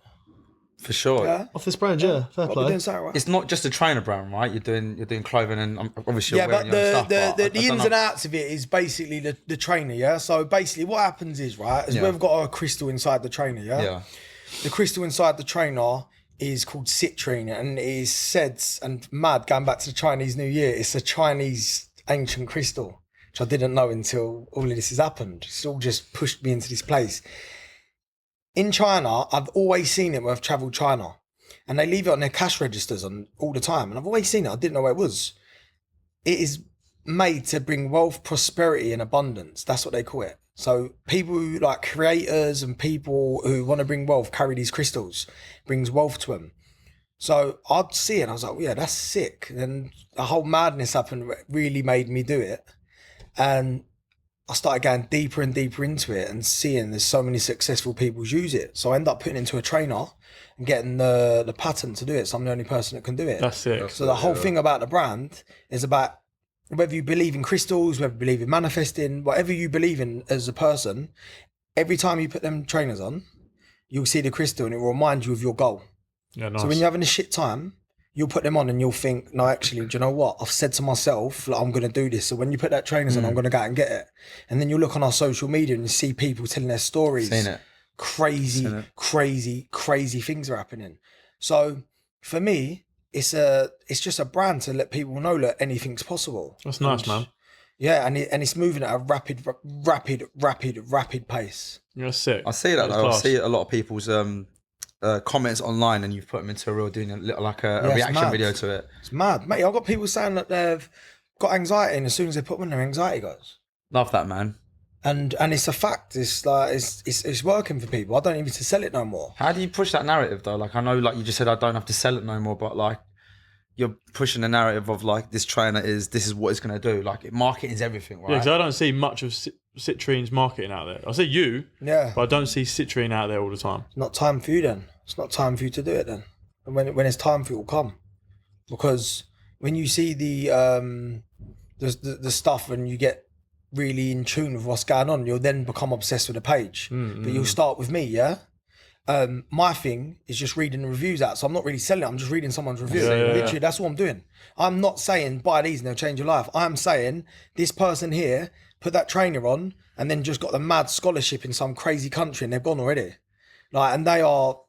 For sure. Yeah. Off this brand, yeah. Fair Got to be play. doing something right. It's not just a trainer brand, right? You're doing clothing and obviously you're Yeah, but wearing your own stuff. the ins and outs of it is basically the trainer, yeah? So basically what happens is, right, is we've got a crystal inside the trainer, yeah? Yeah. The crystal inside the trainer is called citrine and it is said, and mad, going back to the Chinese New Year, it's a Chinese ancient crystal, which I didn't know until all of this has happened. It's all just pushed me into this place. In China, I've always seen it when I've travelled China. And they leave it on their cash registers all the time. And I've always seen it. I didn't know where it was. It is made to bring wealth, prosperity, and abundance. That's what they call it. So people who like creators and people who want to bring wealth carry these crystals. Brings wealth to them. So I'd see it and I was like, yeah, that's sick. And the whole madness happened really made me do it. And I started going deeper and deeper into it and seeing there's so many successful people use it. So I end up putting it into a trainer and getting the patent to do it. So I'm the only person that can do it. That's it. So the whole thing about the brand is about whether you believe in crystals, whether you believe in manifesting, whatever you believe in as a person, every time you put them trainers on, you'll see the crystal and it will remind you of your goal. Yeah, nice. So when you're having a shit time, you'll put them on and you'll think, no, actually, do you know what? I've said to myself, like, I'm going to do this. So when you put that trainers on, I'm going to go out and get it. And then you look on our social media and you see people telling their stories. Seen it. Crazy things are happening. So for me, it's just a brand to let people know that anything's possible. That's nice, man. Yeah, and it's moving at a rapid pace. You're sick. I see that That's though. class. I see a lot of people's comments online, and you've put them into a real doing a little like a it's reaction mad. video to it. It's mad, mate. I've got people saying that they've got anxiety, and as soon as they put them in, their anxiety goes. Love that, man. And it's a fact. It's like it's working for people. I don't even need to sell it no more. How do you push that narrative though? Like I know, like you just said, I don't have to sell it no more, but like you're pushing the narrative of like this trainer this is what it's gonna do. Like marketing is everything, right? Yeah, because I don't see much of Citrine's marketing out there. I see you, Yeah, but I don't see Citrine out there all the time. it's not time for you then. It's not time for you to do it then. And when it's time for you, it will come. Because when you see the stuff and you get really in tune with what's going on, you'll then become obsessed with the page. But you'll start with me, yeah? My thing is just reading the reviews out. So I'm not really selling it. I'm just reading someone's review. Literally, that's what I'm doing. I'm not saying buy these and they'll change your life. I'm saying this person here put that trainer on and then just got the mad scholarship in some crazy country and they've gone already. Like, and they are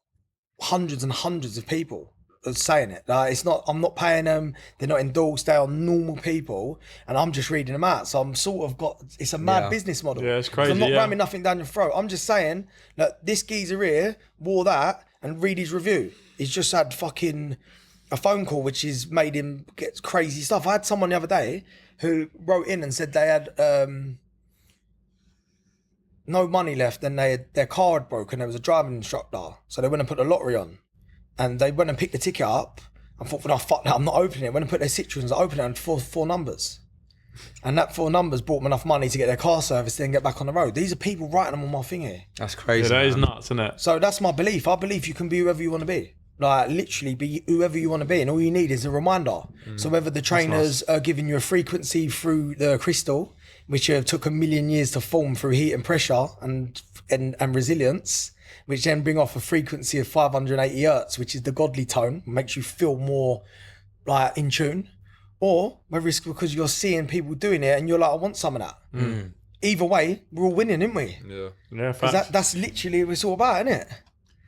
hundreds and hundreds of people that's saying it. Like, it's not, I'm not paying them. They're not endorsed. They are normal people and I'm just reading them out. So I'm sort of it's a mad business model. Yeah, it's crazy. I'm not ramming nothing down your throat. I'm just saying that this geezer here wore that and read his review. He's just had fucking a phone call which has made him get crazy stuff. I had someone the other day who wrote in and said they had no money left and their car had broken. There was a driving instructor. So they went and put the lottery on. And they went and picked the ticket up and thought, no, fuck that, I'm not opening it. Went and put their Citroens, I opened it and four numbers. And that 4 numbers brought them enough money to get their car serviced, then get back on the road. These are people writing them on my thing here. That's crazy. Yeah, that is nuts, isn't it? So that's my belief. I believe you can be whoever you want to be. Like, literally be whoever you want to be. And all you need is a reminder. So whether the trainers are giving you a frequency through the crystal, which took 1 million years to form through heat and pressure and resilience, which then bring off a frequency of 580 hertz, which is the godly tone, makes you feel more like in tune. Or whether it's because you're seeing people doing it and you're like, I want some of that. Either way, we're all winning, aren't we? Yeah, Because facts. that's literally what it's all about, isn't it?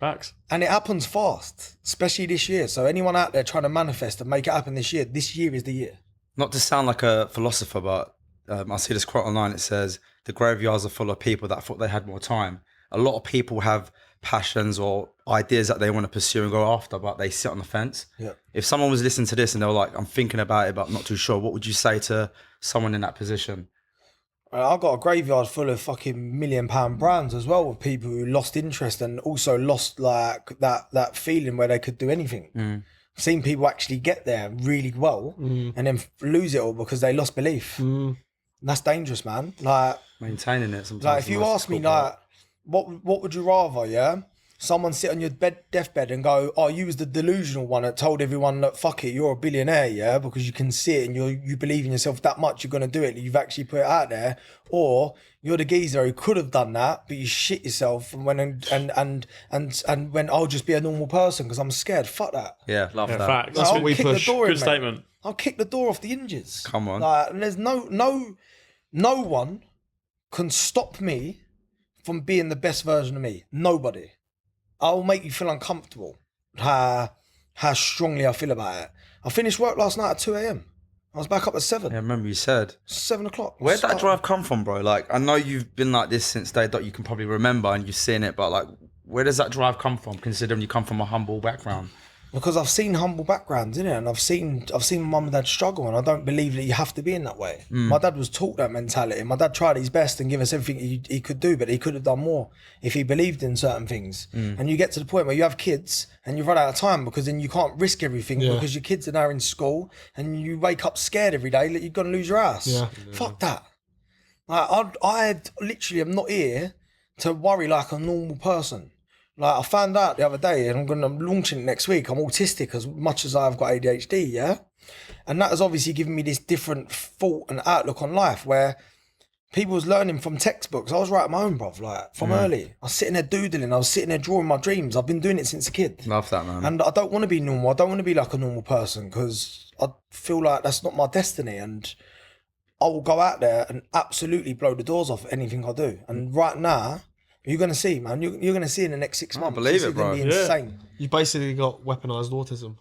Facts. And it happens fast, especially this year. So anyone out there trying to manifest and make it happen this year is the year. Not to sound like a philosopher, but I see this quote online. It says, the graveyards are full of people that thought they had more time. A lot of people have passions or ideas that they want to pursue and go after, but they sit on the fence. Yeah. If someone was listening to this and they were like, I'm thinking about it, but I'm not too sure, what would you say to someone in that position? I've got a graveyard full of fucking £1 million brands as well, with people who lost interest and also lost like that feeling where they could do anything. I've seen people actually get there really well and then lose it all because they lost belief. And that's dangerous, man. Like, Maintaining it sometimes. like if you ask me, like, what would you rather, yeah? Someone sit on your deathbed and go, oh, you was the delusional one that told everyone that, fuck it, you're a billionaire, yeah? Because you can see it and you believe in yourself that much, you're going to do it. You've actually put it out there. Or you're the geezer who could have done that, but you shit yourself and went and went, I'll just be a normal person because I'm scared. Fuck that. Yeah, love Yeah, that. facts. Like, That's I'll what we kick the push. door in, Good mate. statement. I'll kick the door off the hinges. Come on. Like, and there's no one can stop me from being the best version of me. Nobody. I'll make you feel uncomfortable. How strongly I feel about it. I finished work last night at 2 a.m. I was back up at 7. Yeah, I remember you said. 7 o'clock. Where'd that drive come from, bro? Like, I know you've been like this since day dot. You can probably remember and you've seen it, but like, where does that drive come from, considering you come from a humble background? Because I've seen humble backgrounds, innit? And I've seen mum and dad struggle, and I don't believe that you have to be in that way. My dad was taught that mentality. My dad tried his best and give us everything he could do, but he could have done more if he believed in certain things. And you get to the point where you have kids and you run out of time because then you can't risk everything because your kids are now in school and you wake up scared every day that you're going to lose your ass. Fuck that. Like, I literally am not here to worry like a normal person. Like, I found out the other day, and I'm going to launch it next week, I'm autistic as much as I've got ADHD, yeah? And that has obviously given me this different thought and outlook on life where people was learning from textbooks. I was writing my own, bruv, like, from early. I was sitting there doodling, I was sitting there drawing my dreams. I've been doing it since a kid. Love that, man. And I don't want to be normal. I don't want to be like a normal person because I feel like that's not my destiny. And I will go out there and absolutely blow the doors off anything I do. And right now, you're going to see, man. You're going to see in the next 6 months. believe This it, is gonna bro. be insane. You've basically got weaponised autism.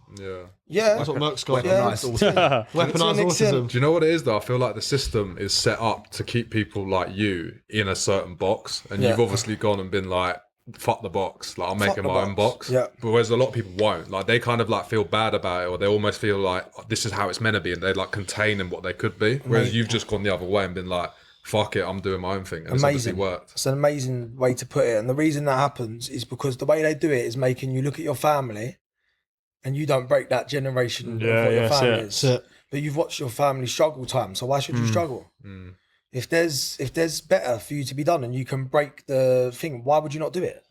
Yeah. That's what Merck's got. Nice. Weaponised autism. Do you know what it is though? I feel like the system is set up to keep people like you in a certain box, and you've obviously gone and been like, fuck the box, like I'm making my own box. Yeah. But whereas a lot of people won't, like they kind of like feel bad about it, or they almost feel like this is how it's meant to be, and they like contain in what they could be. Whereas you've just gone the other way and been like, fuck it, I'm doing my own thing. And it's obviously worked. It's an amazing way to put it. And the reason that happens is because the way they do it is making you look at your family and you don't break that generation of what your family is. But you've watched your family struggle time, so why should you struggle? If there's better for you to be done and you can break the thing, why would you not do it?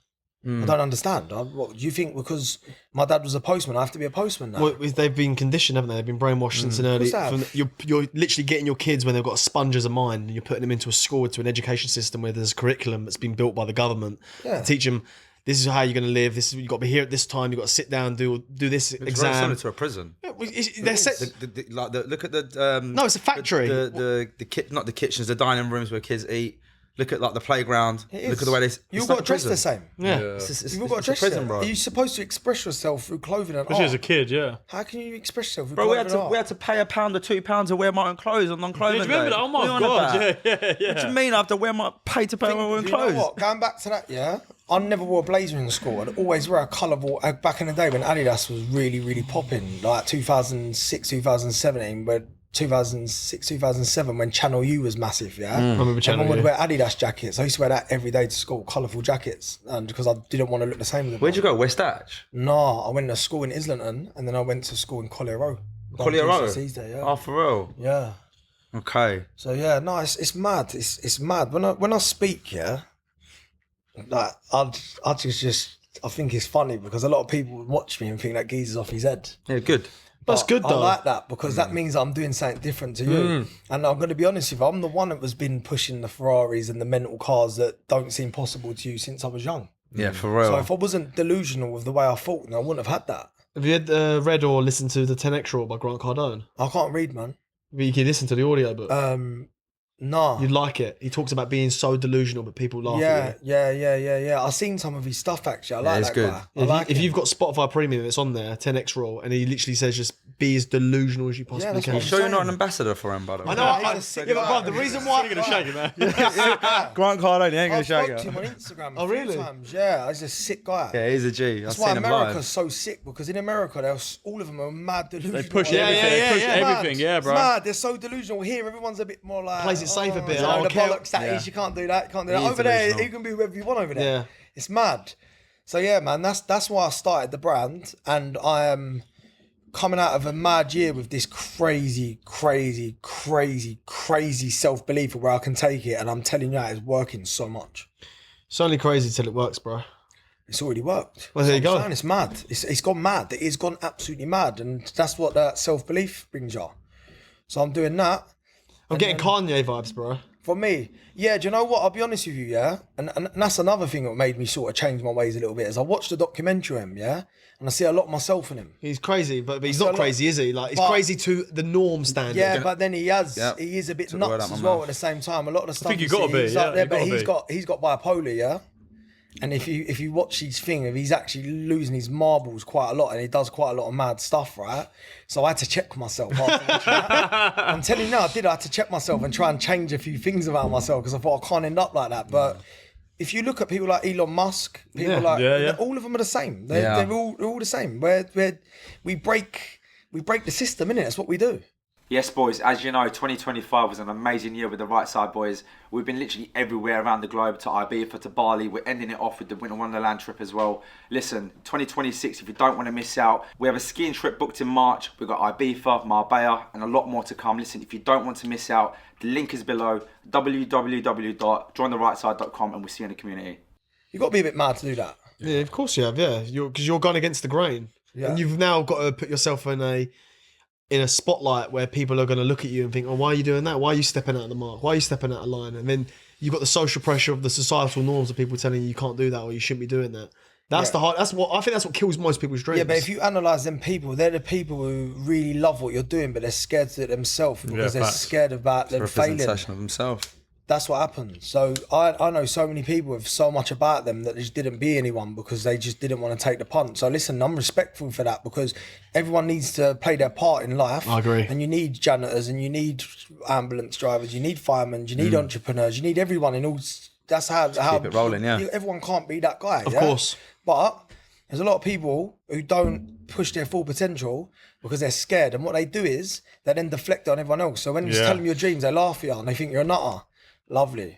I don't understand. What do you think? Because my dad was a postman, I have to be a postman now. Well, they've been conditioned, haven't they? They've been brainwashed since an early. You're literally getting your kids when they've got a sponge as a mind, and you're putting them into a school, into an education system where there's a curriculum that's been built by the government to teach them. This is how you're going to live. This is, you've got to be here at this time. You've got to sit down, do this It's exam. very similar to a prison. They're set. Look at the No, it's a factory. Not the kitchens, the dining rooms where kids eat. Look at like the playground. It Look at the way they. You've got to dress the same. Yeah. You've all got to dress prison, bro. bro. Are you supposed to express yourself through clothing and Especially art? as a kid, yeah. How can you express yourself through Bro, clothing and art? we had to pay £1 or £2 to wear my own clothes on non-clothing. Do you remember day. that? Oh What are you my on god, about? yeah. What do you mean I have to pay to wear my own Do you know clothes? what? Going back to that, yeah, I never wore a blazer in school. I'd always wear a colourful. Back in the day when Adidas was really, really popping, like 2006, 2017, but 2006, 2007 when Channel U was massive, yeah. I remember Channel Everyone would U. wear Adidas jackets. I used to wear that every day to school, colourful jackets, and because I didn't want to look the same as them. Where'd you go? West Hatch? No, I went to school in Islington, and then I went to school in Collier Row. Collier Row? GCSEs there, yeah. Oh, for real? Yeah. Okay. So yeah, no, it's mad. It's mad. When I speak, yeah, like I think it's funny because a lot of people watch me and think that geezer's off his head. Yeah, good. That's good I though. like that because that means I'm doing something different to you. And I'm going to be honest with you, I'm the one that was been pushing the Ferraris and the mental cars that don't seem possible to you since I was young. Yeah, for real. So if I wasn't delusional with the way I thought, then I wouldn't have had that. Have you read or listened to the 10X Rule by Grant Cardone? I can't read, man. But you can listen to the audiobook. Nah. You'd like it. He talks about being so delusional, but people laugh at you. Yeah. I've seen some of his stuff actually. I like it's that good. guy. If you've got Spotify Premium, it's on there, 10X Rule, and he literally says just be as delusional as you possibly that's can. what You sure you're not an ambassador for him, by the way? I know. he's a sick Yeah, but guy. bro, the reason why You're gonna shake it, man. Grant Cardone, he ain't I've gonna spoke shag to him it. on Instagram Oh, a few really? times. Yeah, he's a sick guy. Yeah, he's a G. I've That's why seen him America's live. so sick because in America, all of them are mad delusional. They push Yeah, everything. yeah, They push yeah. everything, yeah, bro. It's mad. They're so delusional. Here, everyone's a bit more like Plays it safe a bit. You I know, don't the care. bollocks that is. You can't do that. You can't do that. He is Over there, delusional. you can be whoever you want over there. Yeah. It's mad. So yeah, man, that's why I started the brand, and I am coming out of a mad year with this crazy self-belief of where I can take it, and I'm telling you, it's working so much. It's only crazy till it works, bro. It's already worked. Well, there you So I'm go. saying it's mad. It's gone mad. It's gone absolutely mad, and that's what that self-belief brings you. So I'm doing that. I'm getting Kanye vibes, bro. For me, yeah, do you know what? I'll be honest with you, yeah? And that's another thing that made me sort of change my ways a little bit, is I watched the documentary on him, yeah? And I see a lot of myself in him. He's crazy, but he's So not like- crazy, is he? Like, he's but- crazy to the norm standard. Yeah, but then he is a bit Took the word nuts out my as well mouth. at the same time. A lot of the stuff think you see, gotta be, he's yeah, up there, you but gotta he's got bipolar, yeah? And if you watch his thing, he's actually losing his marbles quite a lot, and he does quite a lot of mad stuff, right? So I had to check myself. After watching that. I'm telling you now, I had to check myself and try and change a few things about myself because I thought I can't end up like that. But if you look at people like Elon Musk, people all of them are the same. They're all the same. We break the system, innit? That's what we do. Yes, boys, as you know, 2025 was an amazing year with the Right Side Boys. We've been literally everywhere around the globe, to Ibiza, to Bali. We're ending it off with the Winter Wonderland trip as well. Listen, 2026, if you don't want to miss out, we have a skiing trip booked in March. We've got Ibiza, Marbella, and a lot more to come. Listen, if you don't want to miss out, the link is below, www.jointherightside.com, and we'll see you in the community. You've got to be a bit mad to do that. Yeah, of course you have. Yeah, because you're going against the grain, and you've now got to put yourself in a spotlight where people are going to look at you and think, "Oh, why are you doing that? Why are you stepping out of the mark? Why are you stepping out of line?" And then you've got the social pressure of the societal norms of people telling you can't do that or you shouldn't be doing that. That's the hard. That's what I think. That's what kills most people's dreams. Yeah, but if you analyse them people, they're the people who really love what you're doing, but they're scared to do it themselves because they're facts. scared about them failing. Representation of himself. That's what happens. So I know so many people with so much about them that just didn't be anyone because they just didn't want to take the punt. So listen, I'm respectful for that because everyone needs to play their part in life. I agree. And you need janitors and you need ambulance drivers, you need firemen, you need entrepreneurs, you need everyone in all. That's how Keep it rolling, yeah. Everyone can't be that guy. Of course. But there's a lot of people who don't push their full potential because they're scared. And what they do is they then deflect on everyone else. So when you tell them your dreams, they laugh at you and they think you're a nutter. Lovely,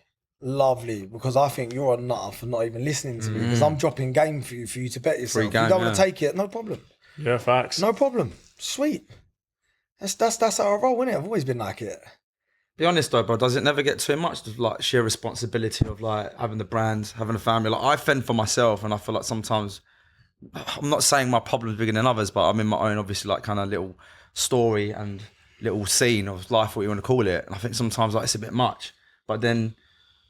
because I think you're a nutter for not even listening to me because I'm dropping game for you to bet yourself. Free game, if you don't want yeah. to take it, no problem. Yeah, facts. No problem. Sweet. That's how I roll, innit? I've always been like it. Be honest though, bro. Does it never get too much? Like sheer responsibility of like having the brand, having a family. Like I fend for myself, and I feel like sometimes I'm not saying my problem's bigger than others, but I'm in my own obviously like kind of little story and little scene of life, what you want to call it. And I think sometimes like it's a bit much. But then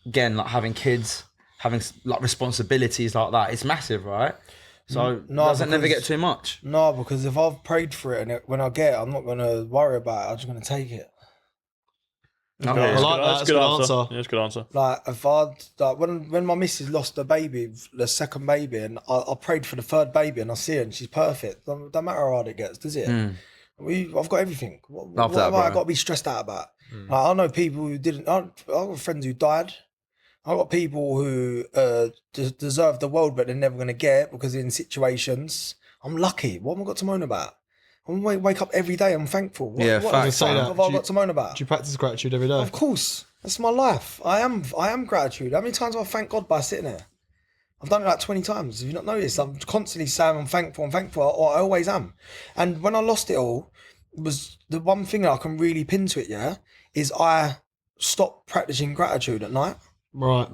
again, like having kids, having like responsibilities like that, it's massive, right? So does it never get too much? No, because if I've prayed for it and when I get it, I'm not gonna worry about it. I'm just gonna take it. Okay. I like that. That's That's a good answer. Yeah, that's a good answer. Like if when my missus lost her baby, the second baby, and I prayed for the third baby, and I see her and she's perfect. Don't matter how hard it gets, does it? I've got everything. What have I got to be stressed out about? Like, I know people who didn't. I've got friends who died. I've got people who deserve the world, but they're never going to get it because in situations. I'm lucky. What have I got to moan about? I wake up every day. I'm thankful. What have I got to moan about? Do you practice gratitude every day? Of course. That's my life. I am gratitude. How many times have I thanked God by sitting there? I've done it like 20 times. Have you not noticed? I'm constantly saying I'm thankful, or I always am. And when I lost it all, was the one thing that I can really pin to it, is I stopped practicing gratitude at night. Right.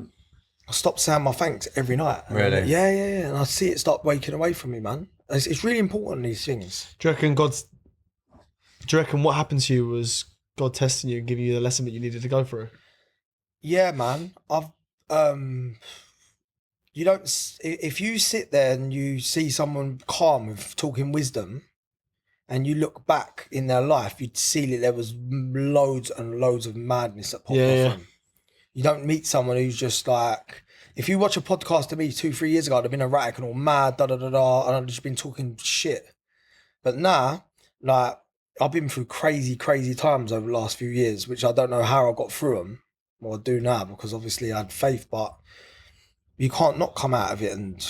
I stopped saying my thanks every night. Really? Yeah. And I see it start waking away from me, man. It's really important, these things. Do you reckon what happened to you was God testing you and giving you the lesson that you needed to go through? Yeah, man. You don't. If you sit there and you see someone calm with talking wisdom, and you look back in their life, you'd see that there was loads and loads of madness that popped off them. You don't meet someone who's just like. If you watch a podcast of me 2-3 years ago, I'd have been erratic and all mad, and I'd just been talking shit. But now, like, I've been through crazy times over the last few years, which I don't know how I got through them. Well, I do now because obviously I had faith, but you can't not come out of it and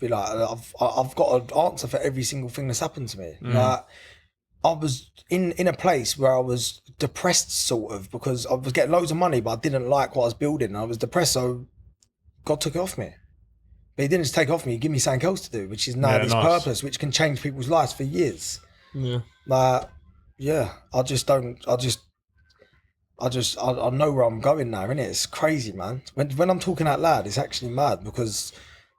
be like, I've got an answer for every single thing that's happened to me. Like, I was in a place where I was depressed, sort of, because I was getting loads of money, but I didn't like what I was building. I was depressed, so God took it off me. But he didn't just take it off me, he gave me something else to do, which is now this purpose, which can change people's lives for years. Yeah. Like, yeah, I know where I'm going now, innit? It's crazy, man. When I'm talking out loud, it's actually mad because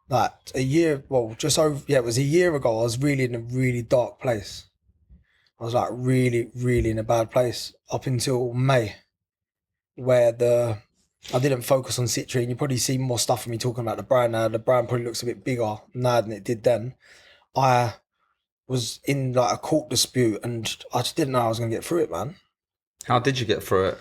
like it was a year ago, I was really in a really dark place. I was like really in a bad place up until May, where I didn't focus on Citrine. You probably see more stuff from me talking about the brand now. The brand probably looks a bit bigger now than it did then. I was in like a court dispute and I just didn't know I was going to get through it, man. How did you get through it?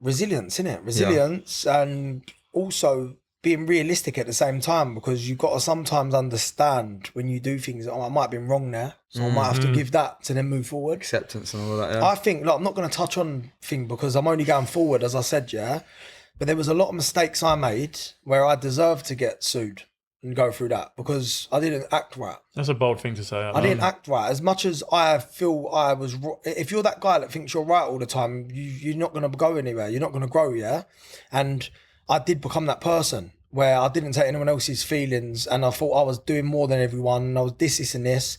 Resilience, innit? Resilience, and also being realistic at the same time, because you've got to sometimes understand when you do things, I might have been wrong there, so I might have to give that to then move forward. Acceptance and all that, yeah. I think, I'm not going to touch on thing because I'm only going forward, as I said, but there was a lot of mistakes I made where I deserved to get sued and go through that because I didn't act right. That's a bold thing to say. I didn't act right. As much as I feel I was, if you're that guy that thinks you're right all the time, you're not going to go anywhere. You're not going to grow, And I did become that person where I didn't take anyone else's feelings and I thought I was doing more than everyone and I was this and this.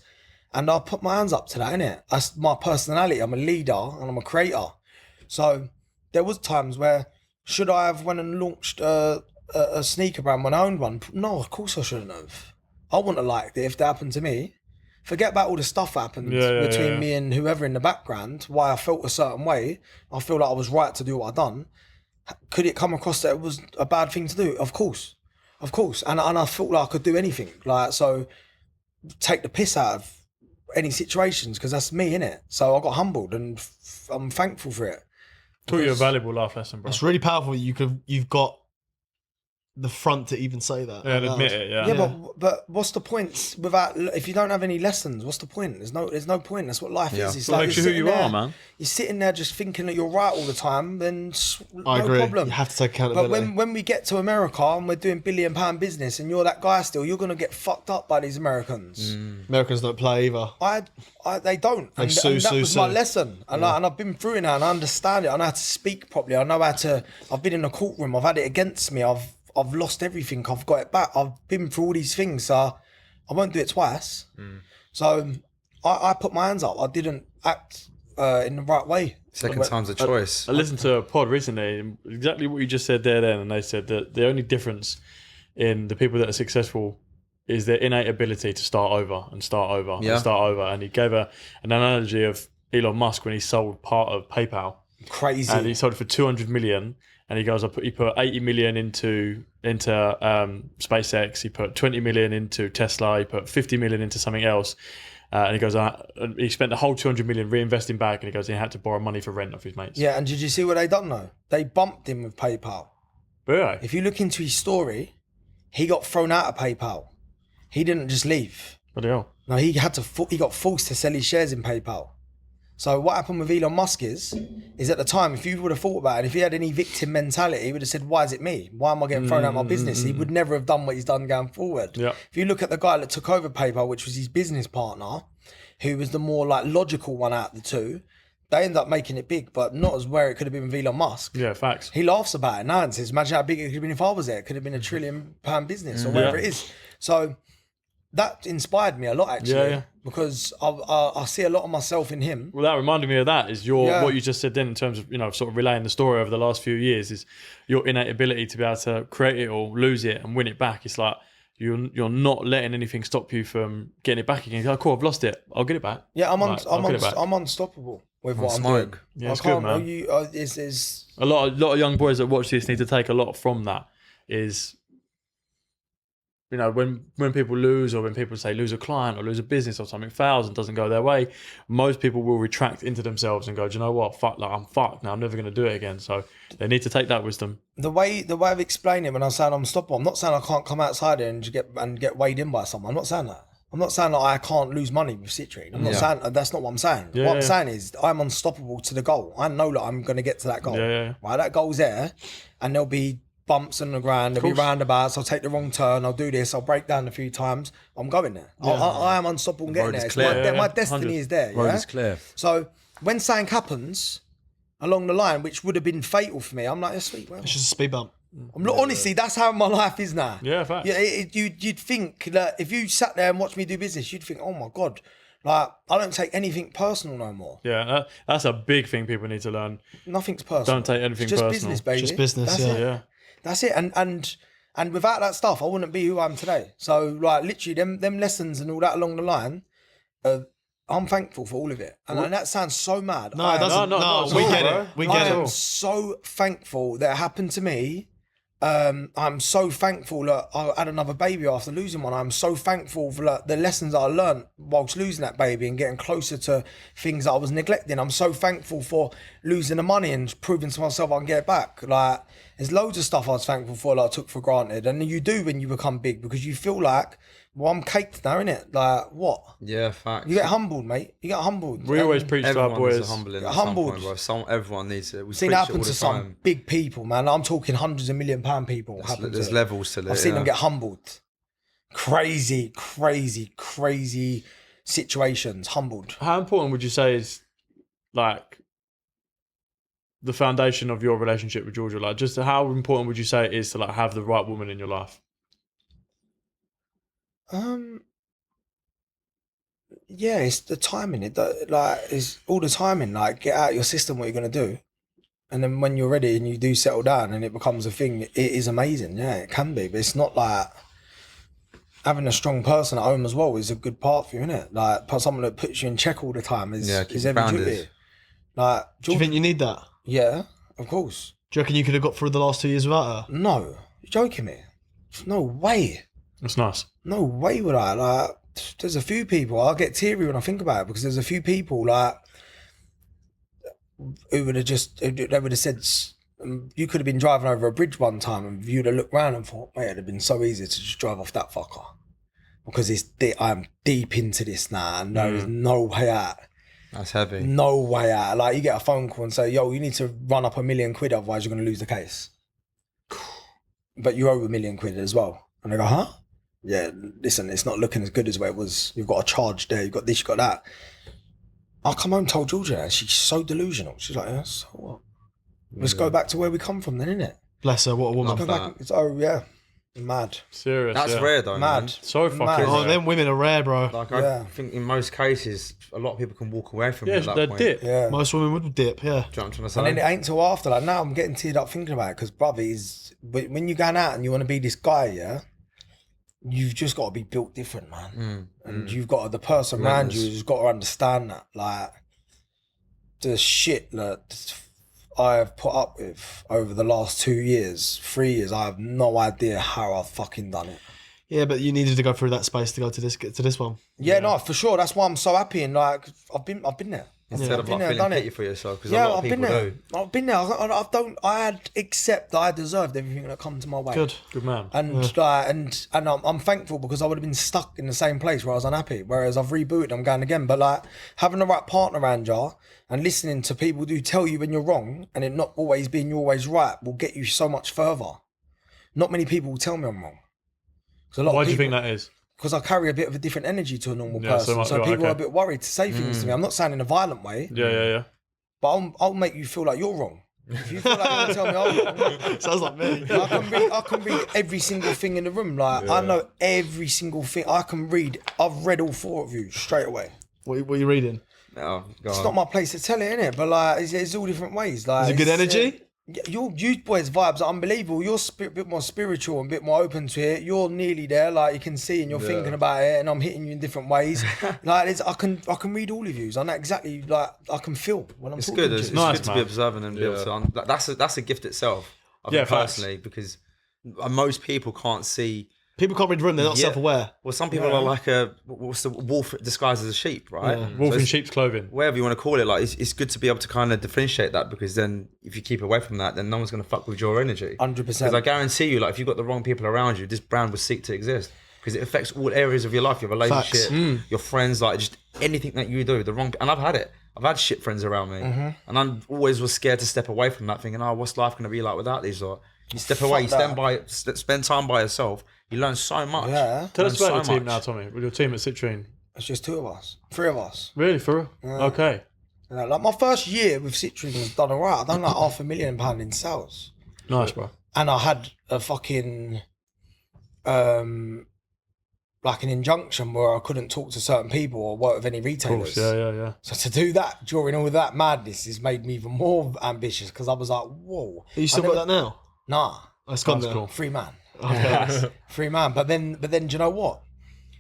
And I put my hands up to that, innit? That's my personality. I'm a leader and I'm a creator. So there was times where, should I have went and launched a sneaker brand when I owned one? No, of course I shouldn't have. I wouldn't have liked it if that happened to me. Forget about all the stuff that happened between me and whoever in the background, why I felt a certain way. I feel like I was right to do what I done. Could it come across that it was a bad thing to do? Of course. And I felt like I could do anything. Like, so take the piss out of any situations because that's me, innit? So I got humbled and I'm thankful for it. Taught you a valuable life lesson, bro. It's really powerful. You've got the front to even say that. Yeah, and admit it. Yeah. But what's the point without? If you don't have any lessons, what's the point? There's no point. That's what life is. It's like makes you who you are, man. You're sitting there just thinking that you're right all the time. Then I agree. Problem. You have to take accountability. But when we get to America and we're doing £1 billion business, and you're that guy still, you're gonna get fucked up by these Americans. Americans don't play either. They don't. And that was my lesson. And I've been through it now, and I understand it. I know how to speak properly. I know how to. I've been in a courtroom. I've had it against me. I've lost everything. I've got it back. I've been through all these things. So I won't do it twice. So I put my hands up. I didn't act in the right way. Second time's a choice. I listened to a pod recently, and exactly what you just said there then, and they said that the only difference in the people that are successful is their innate ability to start over and start over and start over. And he gave an analogy of Elon Musk when he sold part of PayPal. Crazy. And he sold it for 200 million. And he goes, he put 80 million into SpaceX. He put 20 million into Tesla. He put 50 million into something else. And he goes, he spent the whole 200 million reinvesting back. And he goes, he had to borrow money for rent off his mates. Yeah, and did you see what they done though? They bumped him with PayPal. Really? If you look into his story, he got thrown out of PayPal. He didn't just leave. Bloody hell. No, he got forced to sell his shares in PayPal. So what happened with Elon Musk is at the time, if you would have thought about it, if he had any victim mentality, he would have said, why is it me? Why am I getting thrown out of my business? He would never have done what he's done going forward. Yeah. If you look at the guy that took over PayPal, which was his business partner, who was the more like logical one out of the two, they end up making it big, but not as where it could have been with Elon Musk. Yeah, facts. He laughs about it now and says, imagine how big it could have been if I was there. It could have been £1 trillion business or whatever it is. So that inspired me a lot, actually, because I see a lot of myself in him. Well, that reminded me of that is what you just said then in terms of, sort of relaying the story over the last few years is your innate ability to be able to create it or lose it and win it back. It's like you're not letting anything stop you from getting it back again. You're like, cool, I've lost it. I'll get it back. Yeah, I'm unstoppable with what I'm doing. Yeah, it's good, man. A lot of young boys that watch this need to take a lot from that is... when people lose or when people say lose a client or lose a business or something fails and doesn't go their way, most people will retract into themselves and go, do you know what? Fuck, I'm fucked now. I'm never going to do it again. So they need to take that wisdom. The way I've explained it when I'm saying I'm unstoppable, I'm not saying I can't come outside and get weighed in by someone. I'm not saying that. I'm not saying that I can't lose money with Citrine. I'm not saying that's not what I'm saying. What I'm saying is I'm unstoppable to the goal. I know that I'm going to get to that goal. Right, that goal's there, and there'll be bumps on the ground, there'll be roundabouts, I'll take the wrong turn, I'll do this, I'll break down a few times, I'm going there. I am unstoppable and getting there. My destiny is there. Road is clear. So when something happens along the line, which would have been fatal for me, I'm like, sweet, well, it's just a speed bump. Honestly, that's how my life is now. Yeah, fact. Yeah, you'd think that if you sat there and watched me do business, you'd think, oh my God, like, I don't take anything personal no more. Yeah, that's a big thing people need to learn. Nothing's personal. Don't take anything it's just personal. Business, baby. Just business, That's That's it. And without that stuff, I wouldn't be who I am today. So, like, literally, them lessons and all that along the line, I'm thankful for all of it. And that sounds so mad. No, it doesn't. No, we get it. We get it. I'm so thankful that it happened to me. I'm so thankful that I had another baby after losing one. I'm so thankful for the lessons that I learned whilst losing that baby and getting closer to things that I was neglecting. I'm so thankful for losing the money and proving to myself I can get it back. Like, there's loads of stuff I was thankful for that I took for granted. And you do when you become big, because you feel like, well, I'm caked now, innit? Like, what? Yeah, facts. You get humbled, mate. You get humbled. We always preach to our boys. Humbled. Everyone needs it. Seen it happen to some big people, man. I'm talking hundreds of £1 million people. There's levels to it. I've seen them get humbled. Crazy situations. Humbled. How important would you say is, like, the foundation of your relationship with Georgia? Like, just how important would you say it is to, like, have the right woman in your life? Yeah, it's the timing. It's all the timing. Like, get out of your system what you're gonna do, and then when you're ready and you do settle down and it becomes a thing, it is amazing. Yeah, it can be, but it's not like having a strong person at home as well is a good part for you, isn't it? Like, someone that puts you in check all the time is every duty. Like, do you think you need that? Yeah, of course. Do you reckon you could have got through the last 2 years without her? No, you're joking me. No way. That's nice. No way would I. Like, there's a few people, I'll get teary when I think about it, because there's a few people, like, who would have said, you could have been driving over a bridge one time and you'd have looked around and thought, mate, it'd have been so easy to just drive off that fucker. Because I'm deep into this now and there is no way out. That's heavy. No way out. Like, you get a phone call and say, yo, you need to run up £1 million, otherwise you're going to lose the case. But you owe £1 million as well. And they go, huh? Yeah, listen, it's not looking as good as where it was. You've got a charge there, you've got this, you've got that. I come home, told Georgia, and she's so delusional. She's like, yeah, so what? Let's go back to where we come from then, innit? Bless her, what a woman. Oh, yeah. Mad. Serious. That's yeah. rare though. Man. Mad. So fucking Mad. Oh, rare. them women are rare, bro. Like Yeah. I think in most cases, a lot of people can walk away from it Yeah, at that they're point. dip. Yeah. Most women would dip, yeah. Do you know what I'm trying to say? And then it ain't till after that. Now I'm getting teared up thinking about it because, brother, is when you're going out and you want to be this guy, yeah, you've just got to be built different, man. And you've got the person around you who's got to understand that, like the shit that I've put up with over the last 2 years, 3 years. I have no idea how I've fucking done it. Yeah, but you needed to go through that space to go to this one. Yeah, no, for sure. That's why I'm so happy and like I've been there. Instead I've of been like there, feeling done pity it. for yourself, because Yeah, a lot of I've been people there. do. I've been there. I had accept that I deserved everything that come to my way. Good. man. And I'm thankful because I would have been stuck in the same place where I was unhappy. Whereas I've rebooted, I'm going again. But like having the right partner around you and listening to people who tell you when you're wrong and it not always being you're always right will get you so much further. Not many people will tell me I'm wrong. Why do you think that is? Because I carry a bit of a different energy to a normal Yeah, person. So right, people are a okay. bit worried to say things to me. I'm not saying in a violent way, Yeah. but I'll make you feel like you're wrong. If you feel like you're gonna tell me I'm wrong, Sounds like me. I can read every single thing in the room. Like I know every single thing. I've read all 4 of you straight away. What are you reading? Oh, go It's on. not my place to tell it, innit? But like, it's all different ways. Like, Is it good it's, energy? You boys' vibes are unbelievable. You're a bit more spiritual and a bit more open to it. You're nearly there, like you can see, and you're thinking about it. And I'm hitting you in different ways. Like I can read all of you. I know exactly. Like I can feel when I'm It's talking good. to It's you. Nice, good to be man. observant and be able to. That's a gift itself. I Yeah, think facts. personally, because most people can't see. People can't read the room, they're not Yeah. self-aware. Well, some people are like what's the wolf disguised as a sheep, right? Yeah. So Wolf in it's- sheep's clothing. whatever you want to call it, like it's good to be able to kind of differentiate that, because then if you keep away from that, then no one's going to fuck with your energy. 100%. Because I guarantee you, like if you've got the wrong people around you, this brand will seek to exist, because it affects all areas of your life, your relationship, your friends, like just anything that you do. And I've had it. I've had shit friends around me, and I always was scared to step away from that, thinking, oh, what's life going to be like without these? Or you step away, you spend time by yourself. You learn so much. Yeah. Tell us about your so team much. now, Tommy. With your team at Citrine. It's just 2 of us, 3 of us. Really, for real? Okay. You know, like my first year with Citrine was done alright. I done like £500,000 in sales, Nice, bro. and I had a fucking like an injunction where I couldn't talk to certain people or work with any Of retailers. course. Yeah. So to do that during all that madness has made me even more ambitious because I was like, whoa. Are you still I got never- that now? Nah, That's gone That's now. cool. free man. Okay. Free man. But then do you know what?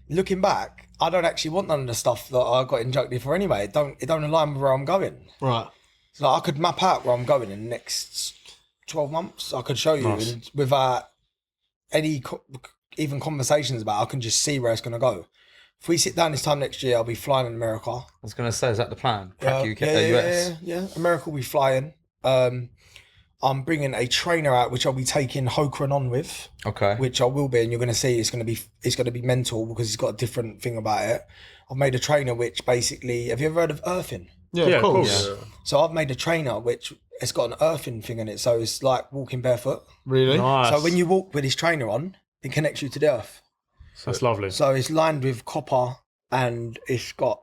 Looking back, I don't actually want none of the stuff that I got injuncted for anyway. It don't align with where I'm going. Right. So I could map out where I'm going in the next 12 months. I could show you Nice. and without any even conversations about it, I can just see where it's going to go. If we sit down this time next year, I'll be flying in America. I was going to say, is that the plan? Crack UK, US. Yeah. America will be flying. I'm bringing a trainer out, which I'll be taking Hokran on with, Okay. which I will be, and you're going to see it's going to be mental because he's got a different thing about it. I've made a trainer which basically, have you ever heard of earthing? Yeah, Yeah, of of course. course. So I've made a trainer which it's got an earthing thing in it, so it's like walking barefoot. Really? Nice. So when you walk with this trainer on, it connects you to the earth. That's lovely. So it's lined with copper, and it's got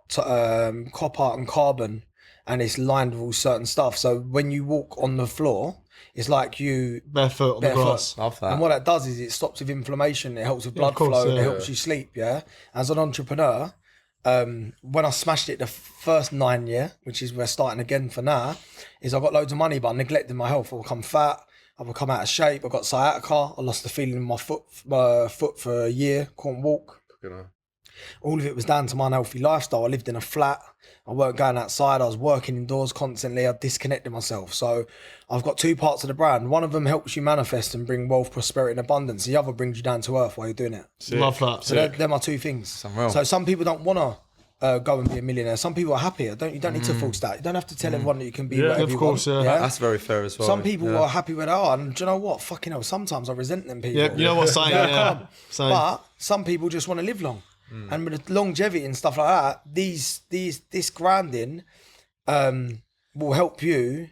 copper and carbon, and it's lined with all certain stuff. So when you walk on the floor, it's like you Barefoot on the barefoot. grass. Love that. And what that does is it stops with inflammation, it helps with blood of course, flow, yeah. it helps you sleep, yeah? As an entrepreneur, when I smashed it the first 9 year, which is we're starting again for now, is I got loads of money, but I neglected my health. I become fat, I become out of shape, I got sciatica, I lost the feeling in my foot for a year, couldn't walk. All of it was down to my unhealthy lifestyle. I lived in a flat. I weren't going outside. I was working indoors constantly. I disconnected myself. So I've got 2 parts of the brand. One of them helps you manifest and bring wealth, prosperity and abundance. The other brings you down to earth while you're doing it. Love that. So they're my 2 things. real. So some people don't want to go and be a millionaire. Some people are happy. You don't need to force that. You don't have to tell everyone that you can be whatever of you course, want. yeah. That's very fair as well. Some people yeah. are happy where they are. And do you know what? Fucking hell, sometimes I resent them people. Yeah, you know what I'm saying? Yeah. Same. But some people just want to live long. And with the longevity and stuff like that, this grinding will help you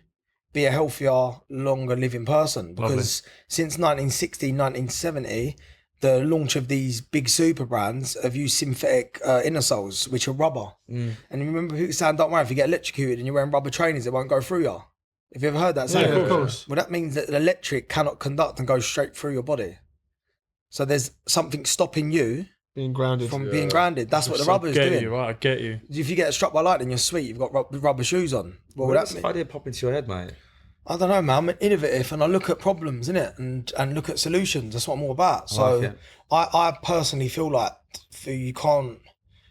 be a healthier, longer living person. Because since 1960, 1970, the launch of these big super brands have used synthetic inner soles, which are rubber. And remember people saying, don't worry, if you get electrocuted and you're wearing rubber trainers, it won't go through you. Have you ever heard that saying? Yeah, of course. Well, that means that the electric cannot conduct and go straight through your body. So there's something stopping you Being grounded. from being grounded. That's what the rubber is I get doing. you, right? I get you. If you get struck by lightning, you're sweet. You've got rubber shoes on. What would Where does that this mean? idea pop into your head, mate? I don't know, man. I'm innovative and I look at problems, innit? And look at solutions. That's what I'm all about. So like it. I personally feel like you can't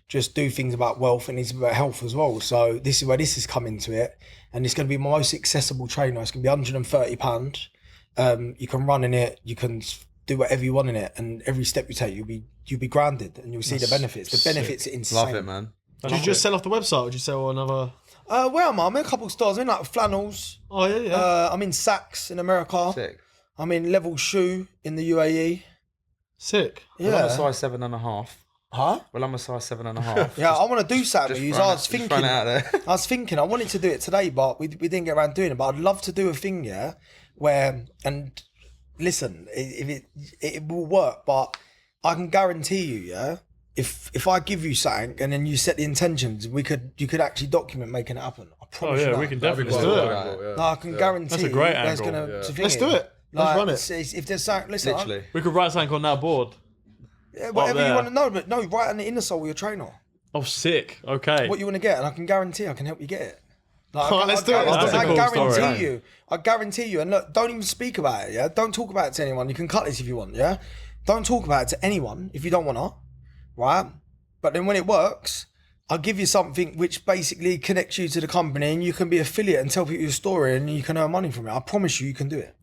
just do things about wealth. It needs to be about health as well. So this is where this has come into it. And it's going to be my most accessible trainer. It's going to be £130. You can run in it. You can do whatever you want in it. And every step you take, you'll be grounded and you'll see the benefits. The benefits are insane. Love it, man. Did you just sell off the website or did you sell another? Where am I? I'm in a couple of stores. I'm in like flannels. Oh, yeah. I'm in Saks in America. Sick. I'm in Level Shoe in the UAE. Sick. Well, I'm a Yeah. size 7.5. Huh? Well, I'm a size 7.5. Yeah, I want to do something with you. I was Just run out there. I was thinking, I wanted to do it today, but we didn't get around doing it. But I'd love to do a thing, yeah, where, and listen, if it will work, but I can guarantee you, yeah, if I give you something and then you set the intentions, you could actually document making it happen. I Oh promise you yeah, that. we can definitely Let's do do it. it. No, I can guarantee That's a great there's angle. gonna Yeah. Let's do it. Let's run it. If there's something, listen, Literally. We could write something on that board. whatever you there. want to know, but no, right on the inner sole of your trainer. Oh, sick. Okay. What you want to get, and I can guarantee I can help you get it. Like, Oh, let's do it. That's a I cool guarantee story. you. I guarantee you. And look, don't even speak about it. Yeah, don't talk about it to anyone. You can cut this if you want. Yeah, don't talk about it to anyone if you don't want to. Right? But then when it works, I'll give you something which basically connects you to the company, and you can be affiliate and tell people your story, and you can earn money from it. I promise you can do it.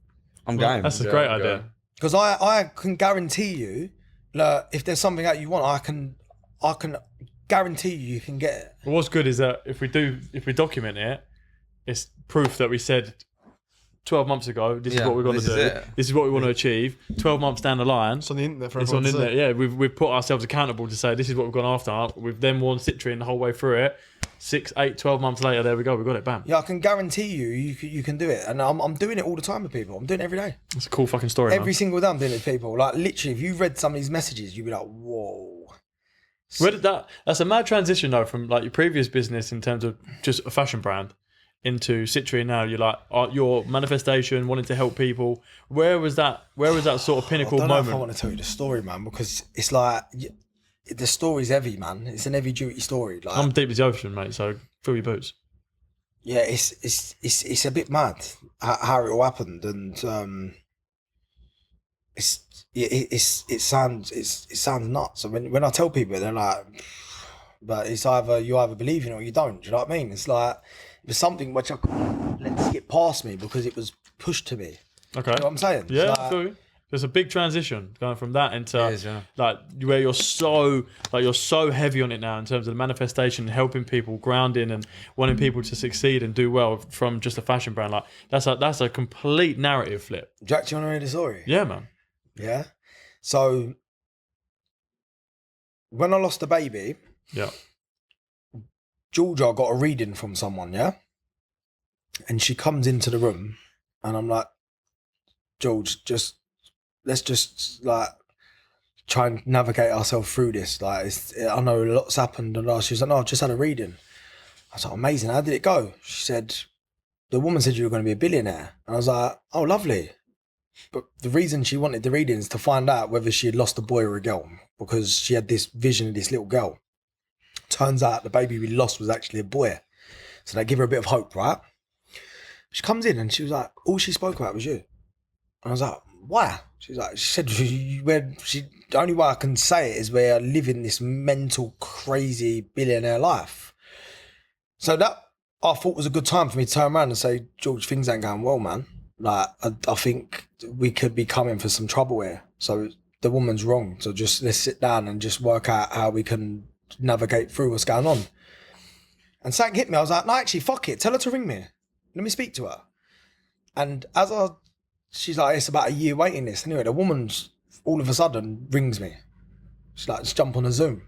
I'm going. That's a great idea. Because I can guarantee you, like, if there's something that you want, I can guarantee you can get it. But what's good is that if we document it, it's proof that we said 12 months ago, this is Yeah, what we're going to this do. is it. This is what we want to achieve. 12 months down the line, It's on the internet for it's everyone on to in there. see. Yeah, we've put ourselves accountable to say this is what we've gone after. We've then worn Citrine the whole way through it. 6, 8, 12 months later, there we go. We got it. Bam. Yeah, I can guarantee you can do it, and I'm doing it all the time with people. I'm doing it every day. It's a cool fucking story, Every man. single day I'm doing it with people. Like literally, if you read some of these messages, you'd be like, whoa. Where did that's a mad transition though from like your previous business in terms of just a fashion brand into Citrine now. You're like your manifestation, wanting to help people. Where was that sort of pinnacle I don't know if I moment? want to tell you the story, man, because it's like the story's heavy, man. It's an heavy duty story. Like, I'm deep as the ocean, mate, so fill your boots. yeah, it's a bit mad how it all happened, and it sounds nuts. And when I tell people, they're like, but it's you either believe in it or you don't. Do you know what I mean? It's like it was something which I couldn't let skip past me because it was pushed to me. Okay. You know what I'm saying? It's Yeah, like- I feel you. There's a big transition going from that into It is, yeah. like where you're so heavy on it now in terms of the manifestation, helping people, grounding, and wanting people to succeed and do well from just a fashion brand. Like that's a complete narrative flip. Jack, do you want to read the story? Yeah, man. Yeah. So when I lost the baby, Yeah. Georgia got a reading from someone, yeah? And she comes into the room and I'm like, George, let's just like try and navigate ourselves through this. Like, I know a lot's happened. And she was like, no, I've just had a reading. I was like, amazing. How did it go? She said, the woman said you were going to be a billionaire. And I was like, oh, lovely. But the reason she wanted the reading is to find out whether she had lost a boy or a girl, because she had this vision of this little girl. Turns out the baby we lost was actually a boy. So they give her a bit of hope, right? She comes in and she was like, all she spoke about was you. And I was like, why? She said, the only way I can say it is we're living this mental, crazy billionaire life. So that I thought was a good time for me to turn around and say, George, things ain't going well, man. Like, I think we could be coming for some trouble here. So the woman's wrong. So just let's sit down and just work out how we can navigate through what's going on. And something hit me. I was like, no, actually, fuck it. Tell her to ring me. Let me speak to her. And she's like, it's about a year waiting this. Anyway, the woman's all of a sudden rings me. She's like, just jump on a Zoom.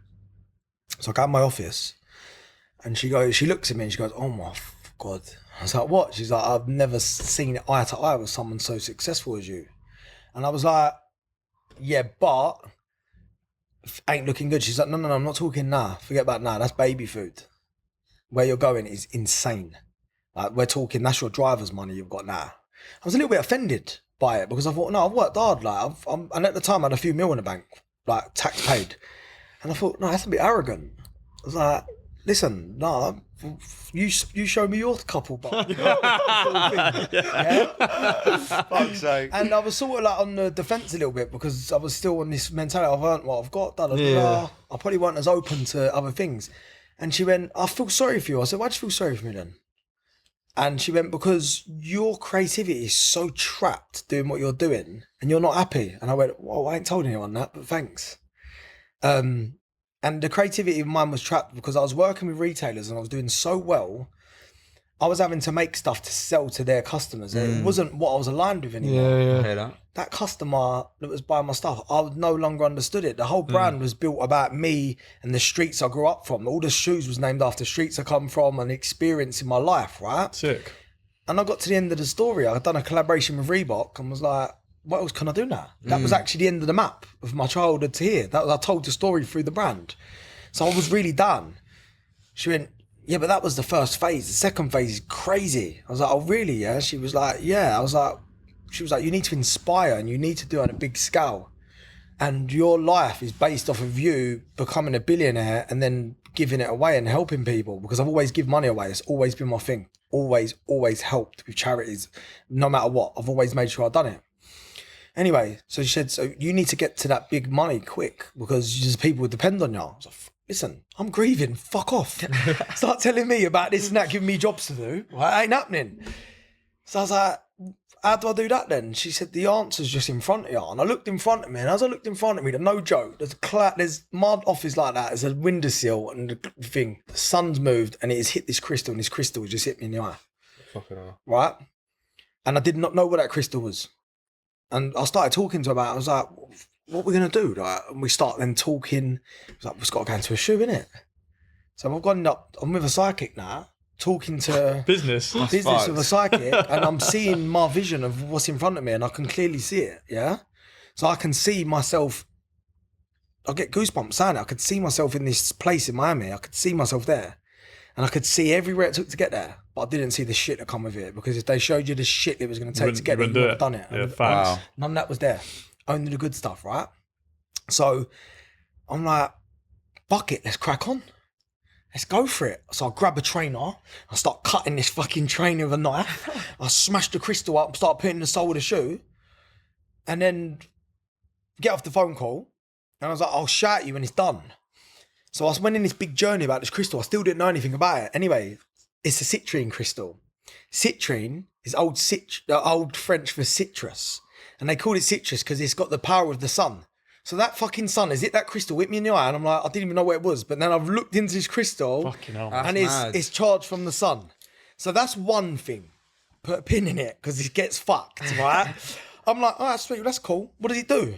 So I go in my office and she looks at me and she goes, oh my God. I was like, what? She's like, I've never seen eye to eye with someone so successful as you. And I was like, yeah, but ain't looking good. She's like, no, I'm not talking now. Forget about now. That's baby food. Where you're going is insane. Like, we're talking, that's your driver's money you've got now. I was a little bit offended by it because I thought, no, I've worked hard. Like, and at the time I had a few mil in the bank, like tax paid. And I thought, no, that's a bit arrogant. I was like, listen, no, you show me your couple, but Fuck's sake. And I was sort of like on the defence a little bit because I was still on this mentality. I've earned what I've got. I probably weren't as open to other things. And she went, I feel sorry for you. I said, why'd you feel sorry for me then? And she went, because your creativity is so trapped doing what you're doing and you're not happy. And I went, well, I ain't told anyone that, but thanks. And the creativity of mine was trapped because I was working with retailers and I was doing so well. I was having to make stuff to sell to their customers. It wasn't what I was aligned with anymore. Yeah. That customer that was buying my stuff, I no longer understood it. The whole brand was built about me and the streets I grew up from. All the shoes was named after streets I come from and experience in my life, right? Sick. And I got to the end of the story. I'd done a collaboration with Reebok and was like, what else can I do now? That was actually the end of the map of my childhood to here. I told the story through the brand. So I was really done. She went, yeah, but that was the first phase. The second phase is crazy. I was like, oh, really? Yeah. She was like, yeah. She was like, you need to inspire and you need to do it on a big scale. And your life is based off of you becoming a billionaire and then giving it away and helping people, because I've always given money away. It's always been my thing. Always helped with charities, no matter what. I've always made sure I've done it. Anyway, so she said, so you need to get to that big money quick because just people depend on you. I was like, listen, I'm grieving, fuck off. Start telling me about this and that, giving me jobs to do. Well, it ain't happening. So I was like, how do I do that then? She said, the answer's just in front of you. And I looked in front of me, and as I looked in front of me, no joke, there's my office like that, there's a windowsill and the thing, the sun's moved and it has hit this crystal and this crystal just hit me in the eye. Fucking hell. Right? And I did not know what that crystal was. And I started talking to her about it. I was like, what are we going to do? Like, and we start then talking. I was like, we've got to go into a shoe, innit? So I've gone up, I'm with a psychic now, talking to Business. with a psychic, and I'm seeing my vision of what's in front of me, and I can clearly see it, yeah? So I can see myself, I get goosebumps saying it. I could see myself in this place in Miami. I could see myself there. And I could see everywhere it took to get there, but I didn't see the shit that come with it, because if they showed you the shit it was going to take to get there, you would have done it. Yeah, facts. None of that was there. Only the good stuff, right? So I'm like, fuck it, let's crack on. Let's go for it. So I grab a trainer, I start cutting this fucking trainer with a knife. I smash the crystal up, start putting the sole of the shoe, and then get off the phone call. And I was like, I'll shout you when it's done. So I went in this big journey about this crystal. I still didn't know anything about it. Anyway, it's a citrine crystal. Citrine is old French for citrus. And they call it citrus because it's got the power of the sun. So that fucking sun has hit that crystal, hit me in the eye, and I'm like, I didn't even know where it was. But then I've looked into this crystal, Fucking hell. and it's charged from the sun. So that's one thing. Put a pin in it because it gets fucked, right? I'm like, oh, that's sweet, that's cool. What does it do?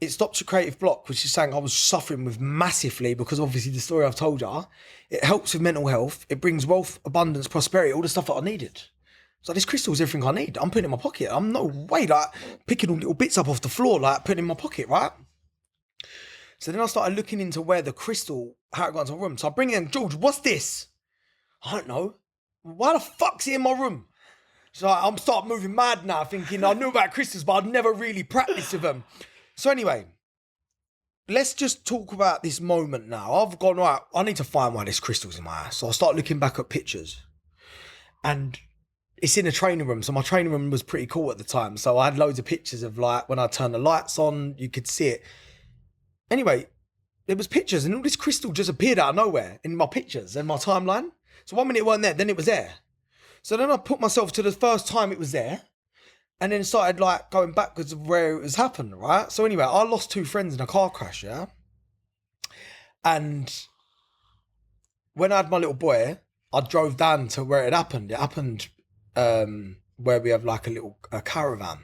It stops a creative block, which is saying I was suffering with massively, because obviously the story I've told you. It helps with mental health. It brings wealth, abundance, prosperity, all the stuff that I needed. So this crystal is everything I need. I'm putting it in my pocket. I'm no way like picking all little bits up off the floor, like putting it in my pocket, right? So then I started looking into where the crystal, how it got into my room. So I bring it in, George, what's this? I don't know. Why the fuck's it in my room? So I'm starting moving mad now, thinking I knew about crystals, but I'd never really practiced with them. So anyway, let's just talk about this moment now. I've gone, right, I need to find why this crystal's in my eye. So I start looking back at pictures. And it's in a training room. So my training room was pretty cool at the time. So I had loads of pictures of like, when I turned the lights on, you could see it. Anyway, there was pictures and all this crystal just appeared out of nowhere in my pictures and my timeline. So 1 minute it weren't there, then it was there. So then I put myself to the first time it was there. And then started like going backwards of where it was happened, right? So anyway, I lost 2 friends in a car crash, yeah? And when I had my little boy, I drove down to where it happened. It happened where we have like a caravan.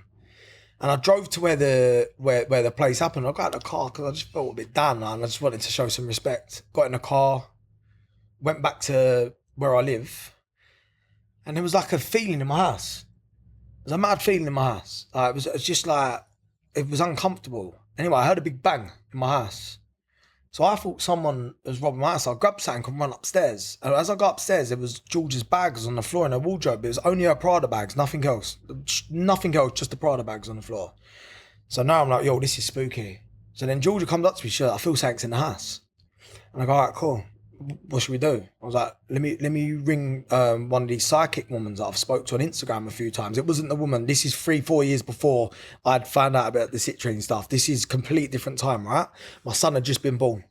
And I drove to where the place happened. I got in the car because I just felt a bit down and I just wanted to show some respect. Got in the car, went back to where I live, and there was like a feeling in my house. It was a mad feeling in my house. It was just like, it was uncomfortable. Anyway, I heard a big bang in my house. So I thought someone was robbing my house. So I grabbed something and run upstairs. And as I got upstairs, there was George's bags on the floor in her wardrobe. It was only her Prada bags, nothing else. Nothing else, just the Prada bags on the floor. So now I'm like, yo, this is spooky. So then Georgia comes up to me, she's like, I feel something's in the house. And I go, all right, cool. What should we do? I was like, let me ring one of these psychic women that I've spoke to on Instagram a few times. It wasn't the woman. This is 3-4 years before I'd found out about the citrine stuff. This is complete different time, right? My son had just been born.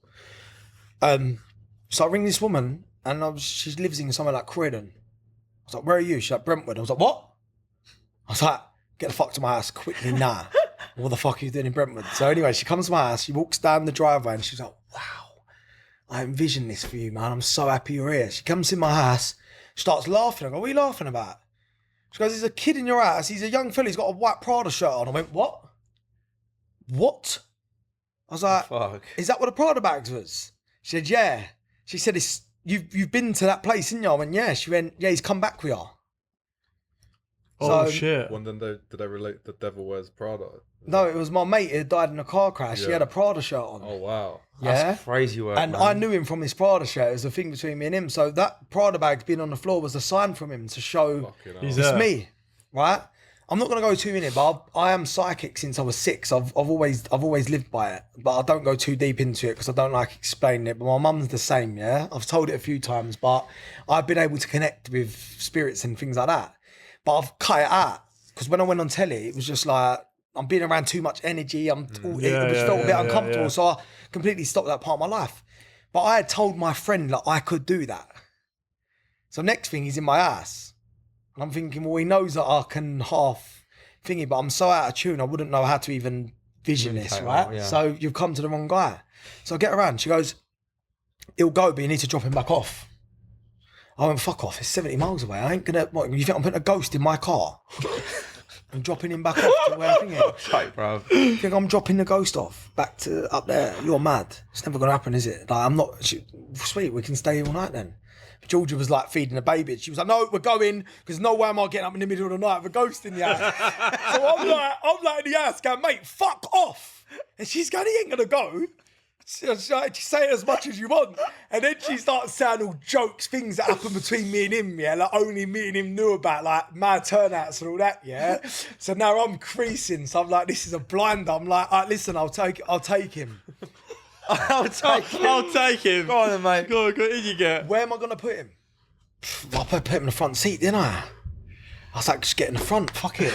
So I ring this woman and she lives in somewhere like Croydon. I was like, where are you? She's like, Brentwood. I was like, what? I was like, get the fuck to my house quickly now. What the fuck are you doing in Brentwood? So anyway, she comes to my house, she walks down the driveway and she's like, wow, I envisioned this for you, man. I'm so happy you're here. She comes in my house, starts laughing. I go, what are you laughing about? She goes, there's a kid in your house. He's a young fella. He's got a white Prada shirt on. I went, what? What? I was like, Fuck. Is that what the Prada bags was? She said, yeah. She said, you've been to that place, didn't you? I went, yeah. She went, yeah, he's come back with you. Oh So- shit! When did they relate the Devil Wears Prada? No, it was my mate who died in a car crash. He Yeah. had a Prada shirt on. Oh wow. Yeah. That's crazy work, And man. I knew him from his Prada shirt. It was a thing between me and him. So that Prada bag being on the floor was a sign from him to show Fucking hell. He's it's there. me, right? I'm not going to go too in it, but I am psychic since I was 6. I've always lived by it, but I don't go too deep into it because I don't like explaining it. But my mum's the same, yeah? I've told it a few times, but I've been able to connect with spirits and things like that. But I've cut it out because when I went on telly, it was just like, I'm being around too much energy. It just felt a bit uncomfortable. yeah. So I completely stopped that part of my life. But I had told my friend that I could do that. So next thing, he's in my ass. And I'm thinking, well, he knows that I can half thingy, but I'm so out of tune, I wouldn't know how to even vision this, Communicate right? well, yeah. So you've come to the wrong guy. So I get around. She goes, he'll go, but you need to drop him back off. I went, fuck off. It's 70 miles away. I ain't gonna, what, you think I'm putting a ghost in my car? And dropping him back off to where I'm thinking. Tight, bro. You think I'm dropping the ghost off back to up there? You're mad. It's never going to happen, is it? Like, I'm not. Sweet, we can stay all night then. Georgia was like feeding a baby. She was like, no, we're going, because no way am I getting up in the middle of the night with a ghost in the house. So I'm like in the house going, mate, fuck off. And she's going, he ain't going to go. She's like, say it as much as you want. And then she starts saying all jokes, things that happen between me and him, yeah, like only me and him knew about, like mad turnouts and all that, yeah. So now I'm creasing. So I'm like, this is a blinder. I'm like, all right, listen, I'll take him. I'll take him. I'll take him. Go on then, mate. Go on, in you get. Where am I going to put him? I put him in the front seat, didn't I? I was like, just get in the front, fuck it.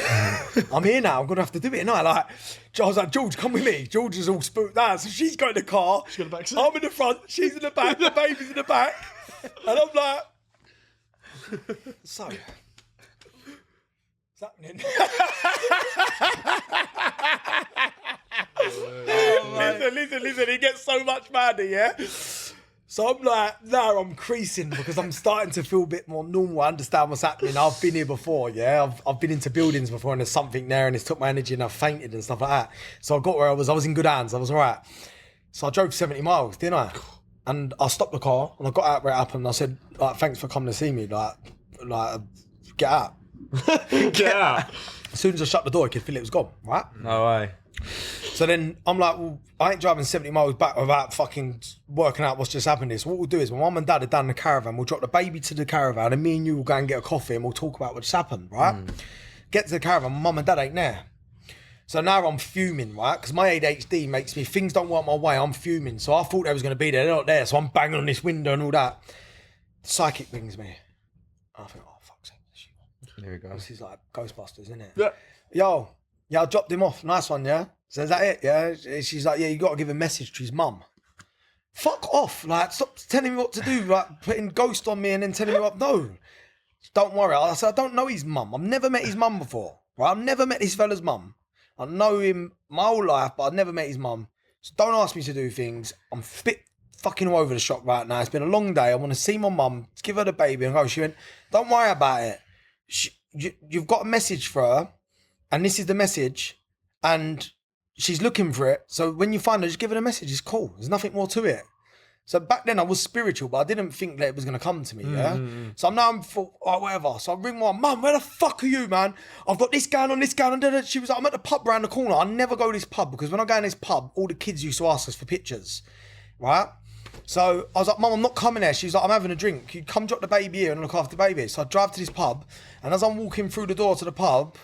I'm here now, I'm going to have to do it, innit? Like, I was like, George, come with me. George is all spooked out. So she's got in the car. She's got the back seat. I'm in the front, she's in the back, the baby's in the back. And I'm like, so, what's happening? Listen, he gets so much madder, yeah? So I'm like, now I'm creasing because I'm starting to feel a bit more normal. I understand what's happening. I've been here before, yeah? I've been into buildings before and there's something there and it's took my energy and I've fainted and stuff like that. So I got where I was in good hands. I was all right. So I drove 70 miles, didn't I? And I stopped the car and I got out where it happened. And I said, like, thanks for coming to see me. Like, get out. Get out. As soon as I shut the door, I could feel it was gone, right? No way. So then I'm like, well, I ain't driving 70 miles back without fucking working out what's just happened here. So what we'll do is my mum and dad are down in the caravan. We'll drop the baby to the caravan and me and you will go and get a coffee and we'll talk about what's happened, right? Get to the caravan, my mum and dad ain't there. So now I'm fuming, right? Because my ADHD makes me, things don't work my way, I'm fuming. So I thought they was going to be there, they're not there. So I'm banging on this window and all that. The psychic rings me. And I think, oh, fuck's sake. Here we go. This is like Ghostbusters, isn't it? Yeah. Yo, I dropped him off. Nice one, yeah? So is that it, yeah? She's like, yeah, you got to give a message to his mum. Fuck off. Like, stop telling me what to do. Like, putting ghost on me and then telling me what. No. Don't worry. I said, I don't know his mum. I've never met his mum before. Right? I've never met this fella's mum. I know him my whole life, but I've never met his mum. So don't ask me to do things. I'm fit fucking all over the shop right now. It's been a long day. I want to see my mum, give her the baby and go. She went, don't worry about it. You've got a message for her. And this is the message, and she's looking for it. So when you find her, just give her the message. It's cool. There's nothing more to it. So back then I was spiritual, but I didn't think that it was going to come to me, yeah? So I'm for whatever. So I ring my mum, where the fuck are you, man? I've got this going on, and she was like, I'm at the pub round the corner. I never go to this pub because when I go in this pub, all the kids used to ask us for pictures. right? So I was like, Mum, I'm not coming there. She was like, I'm having a drink. You come drop the baby here and look after the baby. So I drive to this pub, and as I'm walking through the door to the pub,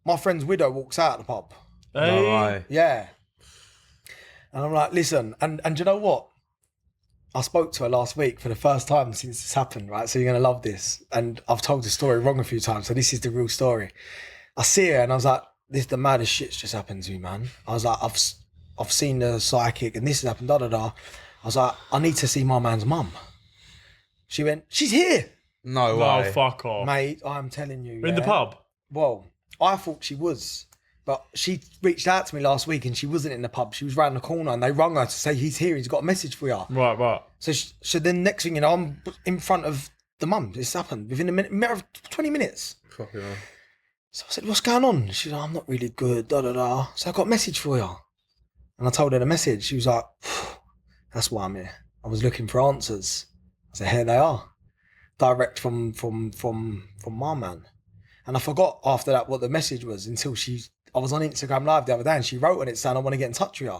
my friend's widow walks out of the pub. No way. Yeah. And I'm like, listen, and do you know what? I spoke to her last week for the first time since this happened, right? So you're going to love this. And I've told the story wrong a few times, so this is the real story. I see her and I was like, this the maddest shit's just happened to me, man. I was like, I've seen the psychic and this has happened, da-da-da. I was like, I need to see my man's mum. She went, she's here. No No, way. fuck off. Mate, I'm telling you. In the yeah? pub? Well, I thought she was. But she reached out to me last week and she wasn't in the pub. She was round the corner and they rung her to say, he's here, he's got a message for you. Right. So then next thing you know, I'm in front of the mum. This happened within a matter of 20 minutes. Fucking hell. So I said, what's going on? She's like, I'm not really good, da-da-da. So I got a message for you. And I told her the message. She was like, that's why I'm here. I was looking for answers. I said, here they are. Direct from my man. And I forgot after that what the message was until I was on Instagram Live the other day and she wrote on it saying, I want to get in touch with you.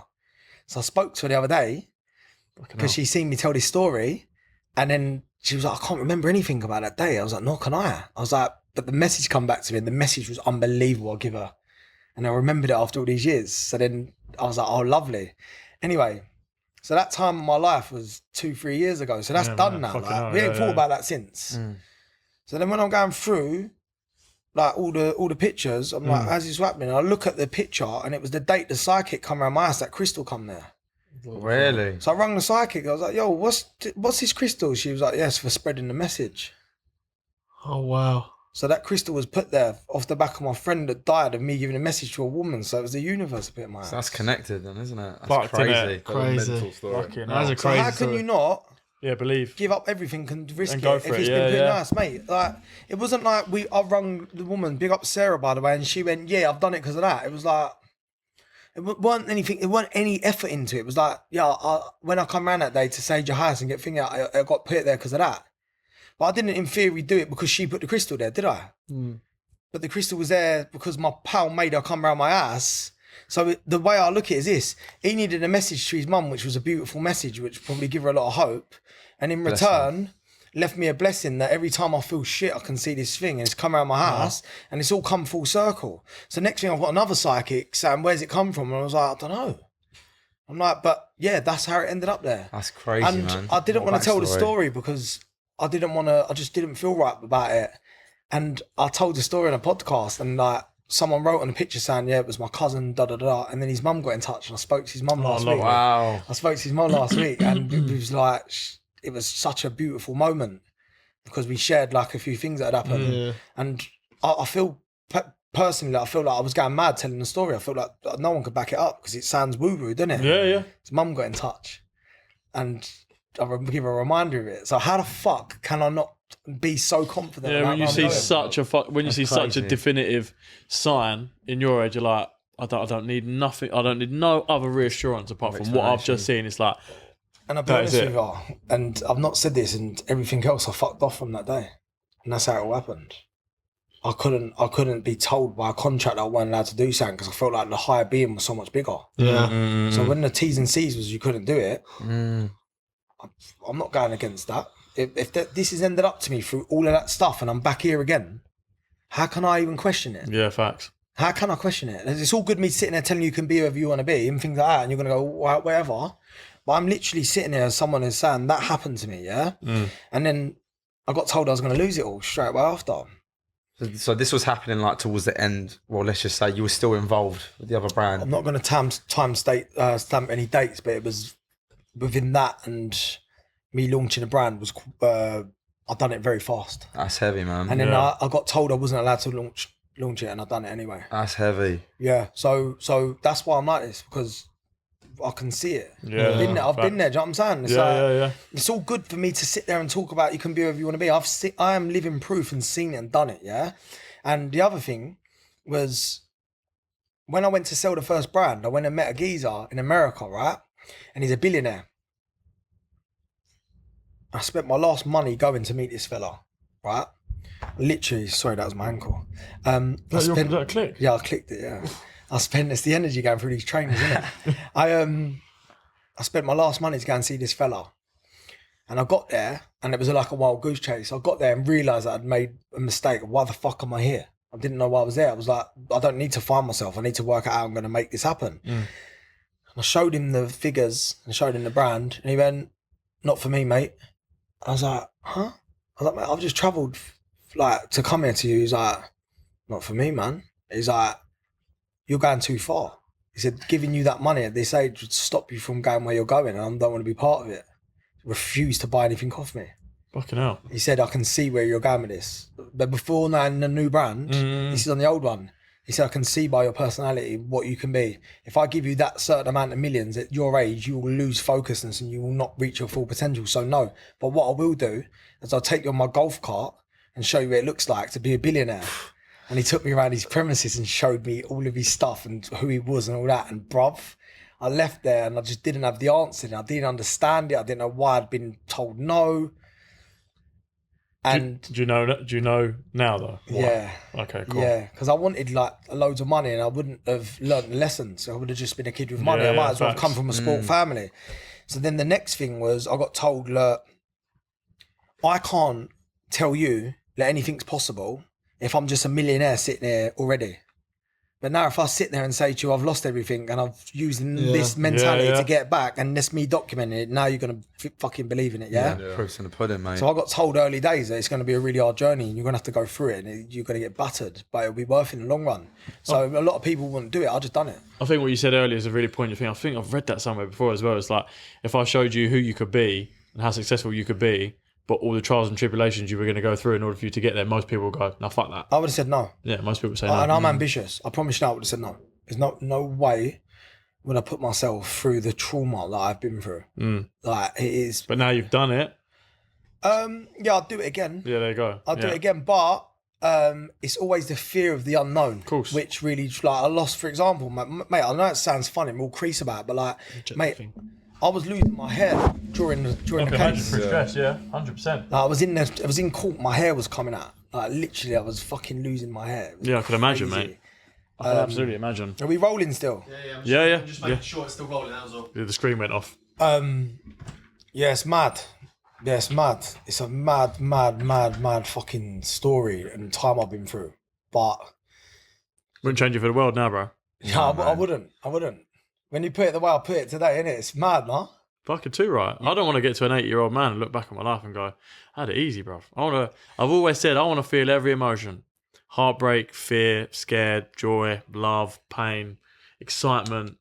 So I spoke to her the other day because she seen me tell this story. And then she was like, I can't remember anything about that day. I was like, nor can I. I was like, but the message come back to me and the message was unbelievable. I'll give her. And I remembered it after all these years. So then I was like, oh, lovely. Anyway, so that time of my life was 2-3 years ago. So that's done now. Like, we ain't thought about that since. So then when I'm going through like all the pictures, I'm like, as it's happening, I look at the picture and it was the date the psychic come around my house, that crystal come there. Really? So I rang the psychic. I was like, yo, what's this crystal? She was like, yes, for spreading the message. Oh, wow. So that crystal was put there off the back of my friend that died of me giving a message to a woman. So it was the universe a bit of my house. So that's connected then, isn't it? That's Fucked, crazy. innit? Crazy. Mental story. Fucking That's hell. a So crazy how can you not Yeah, believe. give up everything and risk And it go if for it, it's yeah, been put yeah. nice, mate? Like, it wasn't like I rung the woman, big up Sarah, by the way, and she went, yeah, I've done it because of that. It was like, it weren't anything, there weren't any effort into it. It was like, yeah, when I come around that day to sage your house and get thing out, I got put there because of that. But I didn't in theory do it because she put the crystal there, did I? But the crystal was there because my pal made her come around my ass. So the way I look at it is this: he needed a message to his mum, which was a beautiful message, which probably give her a lot of hope. And in return, left me a blessing that every time I feel shit, I can see this thing and it's come around my house and it's all come full circle. So next thing I've got another psychic saying, where's it come from? And I was like, I don't know. I'm like, but yeah, that's how it ended up there. That's crazy, And man. I didn't What want to tell the backstory. story because I just didn't feel right about it. And I told the story on a podcast and like someone wrote on a picture saying, yeah, it was my cousin, da-da-da. And then his mum got in touch and I spoke to his mum last week. Wow. I spoke to his mum last week and it was like, it was such a beautiful moment because we shared like a few things that had happened. And I feel personally, I feel like I was going mad telling the story. I feel like no one could back it up because it sounds woo-woo, doesn't it? Yeah. His mum got in touch and I give her a reminder of it. So how the fuck can I not be so confident? Yeah, about when you what I'm see doing? such a crazy. definitive sign in your head, you're like, I don't need nothing. I don't need no other reassurance apart from what I've just seen. It's like, And I'll be That honest is with it. you, and I've not said this, and everything else I fucked off from that day, and that's how it happened. I couldn't be told by a contract I wasn't allowed to do something because I felt like the higher being was so much bigger. Yeah. So when the T's and C's was you couldn't do it, I'm not going against that. If this has ended up to me through all of that stuff and I'm back here again, how can I even question it? yeah, facts. How can I question it? It's all good me sitting there telling you can be whoever you want to be and things like that, and you're going to go, whatever. But I'm literally sitting there as someone who's saying, that happened to me, yeah? And then I got told I was going to lose it all straight away after. So this was happening like towards the end. Well, let's just say you were still involved with the other brand. I'm not going to stamp any dates, but it was within that and me launching a brand was, I done it very fast. That's heavy, man. And then Yeah. I got told I wasn't allowed to launch it and I done it anyway. That's heavy. Yeah, so that's why I'm like this, because I can see it. Yeah, I've been there. Do you know what I'm saying? It's Yeah. It's all good for me to sit there and talk about you can be whoever you want to be. I am living proof and seen it and done it, yeah? And the other thing was when I went to sell the first brand, I went and met a geezer in America, right? And he's a billionaire. I spent my last money going to meet this fella, right? Literally, sorry, that was my ankle. That click? Yeah, I clicked it, yeah. It's the energy going through these trainers, isn't it? I I spent my last money to go and see this fella. And I got there, and it was like a wild goose chase. I got there and realised that I'd made a mistake. Why the fuck am I here? I didn't know why I was there. I was like, I don't need to find myself. I need to work out how I'm going to make this happen. And I showed him the figures and showed him the brand, and he went, "Not for me, mate." I was like, "Huh?" I was like, "Mate, I've just travelled like to come here to you." He's like, "Not for me, man." He's like, "You're going too far." He said, "Giving you that money at this age would stop you from going where you're going, and I don't want to be part of it." Refused to buy anything off me. Fucking hell. He said, "I can see where you're going with this." But before knowing the new brand, this is on the old one. He said, "I can see by your personality what you can be. If I give you that certain amount of millions at your age, you will lose focusness and you will not reach your full potential. So no. But what I will do is I'll take you on my golf cart and show you what it looks like to be a billionaire." And he took me around his premises and showed me all of his stuff and who he was and all that. And bruv, I left there and I just didn't have the answer. I didn't understand it. I didn't know why I'd been told no. And do you know now though? Why? Yeah. Okay, cool. Yeah, because I wanted like loads of money and I wouldn't have learnt the lessons. I would have just been a kid with money. I might as well have come from a sport family. So then the next thing was I got told, look, I can't tell you that anything's possible if I'm just a millionaire sitting here already. But now if I sit there and say to you, I've lost everything and I've used this mentality to get back and that's me documenting it, now you're going to fucking believe in it, yeah? Proof's in the pudding, mate. So I got told early days that it's going to be a really hard journey and you're going to have to go through it and you're going to get battered, but it'll be worth it in the long run. So a lot of people wouldn't do it. I just done it. I think what you said earlier is a really poignant thing. I think I've read that somewhere before as well. It's like, if I showed you who you could be and how successful you could be, but all the trials and tribulations you were going to go through in order for you to get there, most people would go, "No, fuck that." I would have said no. Yeah, most people say no. And I'm ambitious. I promise you I would have said no. There's no way would I put myself through the trauma that I've been through. Like it is. But now you've done it. Yeah, I'll do it again. Yeah, there you go. I'll do it again, but it's always the fear of the unknown, of course, which really, like, I lost, for example, mate. I know it sounds funny, I'm all crease about it, but like, mate, I was losing my hair during the case. For stress, 100%. Like, I was in court, my hair was coming out. Like literally, I was fucking losing my hair. Yeah, I could imagine, mate. I can absolutely imagine. Are we rolling still? Yeah. Just making sure it's still rolling. That was all. Yeah, the screen went off. Yeah, it's mad. Yeah, it's mad. It's a mad fucking story and time I've been through. But Wouldn't change it for the world now, bro. yeah, I wouldn't. When you put it the way I put it today, innit? It's mad, no? Fucking too right. I don't want to get to an 80-year-old man and look back at my life and go, "I had it easy, bro." I've always said I want to feel every emotion: heartbreak, fear, scared, joy, love, pain, excitement.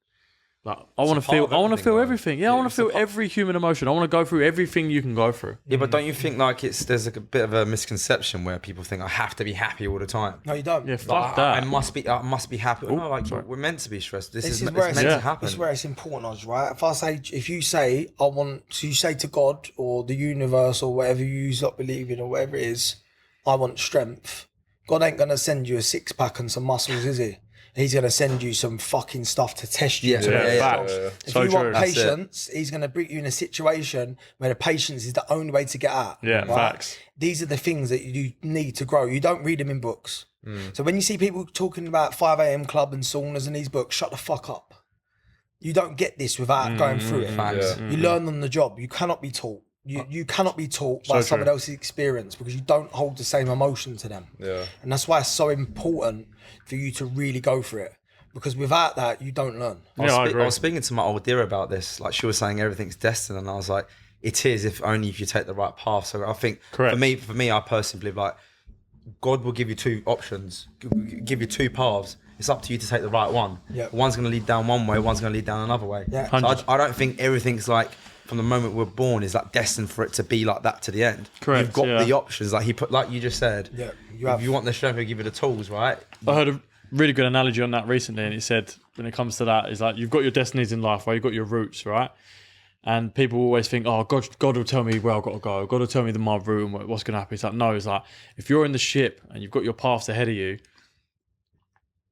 Like I want to feel everything. Yeah, I want to feel every human emotion. I want to go through everything you can go through. Yeah, but don't you think like there's like a bit of a misconception where people think I have to be happy all the time? No, you don't. Yeah, fuck that. I must be happy. No, like sorry. we're meant to be stressed. This is where meant to happen. This is where it's important, Oz, right? If you say you say to God or the universe or whatever you stop believing or whatever it is, I want strength. God ain't gonna send you a 6-pack and some muscles, is he? He's going to send you some fucking stuff to test you. If you want patience, he's going to bring you in a situation where the patience is the only way to get out. Yeah, right? facts. These are the things that you need to grow. You don't read them in books. So when you see people talking about 5 a.m. club and saunas and these books, shut the fuck up. You don't get this without going through it. You learn on the job. You cannot be taught. You cannot be taught by someone else's experience because you don't hold the same emotion to them. Yeah. And that's why it's so important for you to really go for it. Because without that, you don't learn. I was speaking to my old dear about this. Like she was saying everything's destined. And I was like, it is if only if you take the right path. So I think for me, I personally believe like God will give you 2 options, give you 2 paths. It's up to you to take the right one. Yeah. One's going to lead down one way, one's going to lead down another way. Yeah. So I don't think everything's like, from the moment we're born is like destined for it to be like that to the end. Correct. You've got the options, like like you just said. Yeah. If you want the strength, he'll give you the tools, right? I heard a really good analogy on that recently, and it said when it comes to that, is like you've got your destinies in life, where you've got your roots, right? And people always think, oh, God will tell me where I've got to go. God will tell me my route and what's going to happen. It's like, no, it's like if you're in the ship and you've got your paths ahead of you,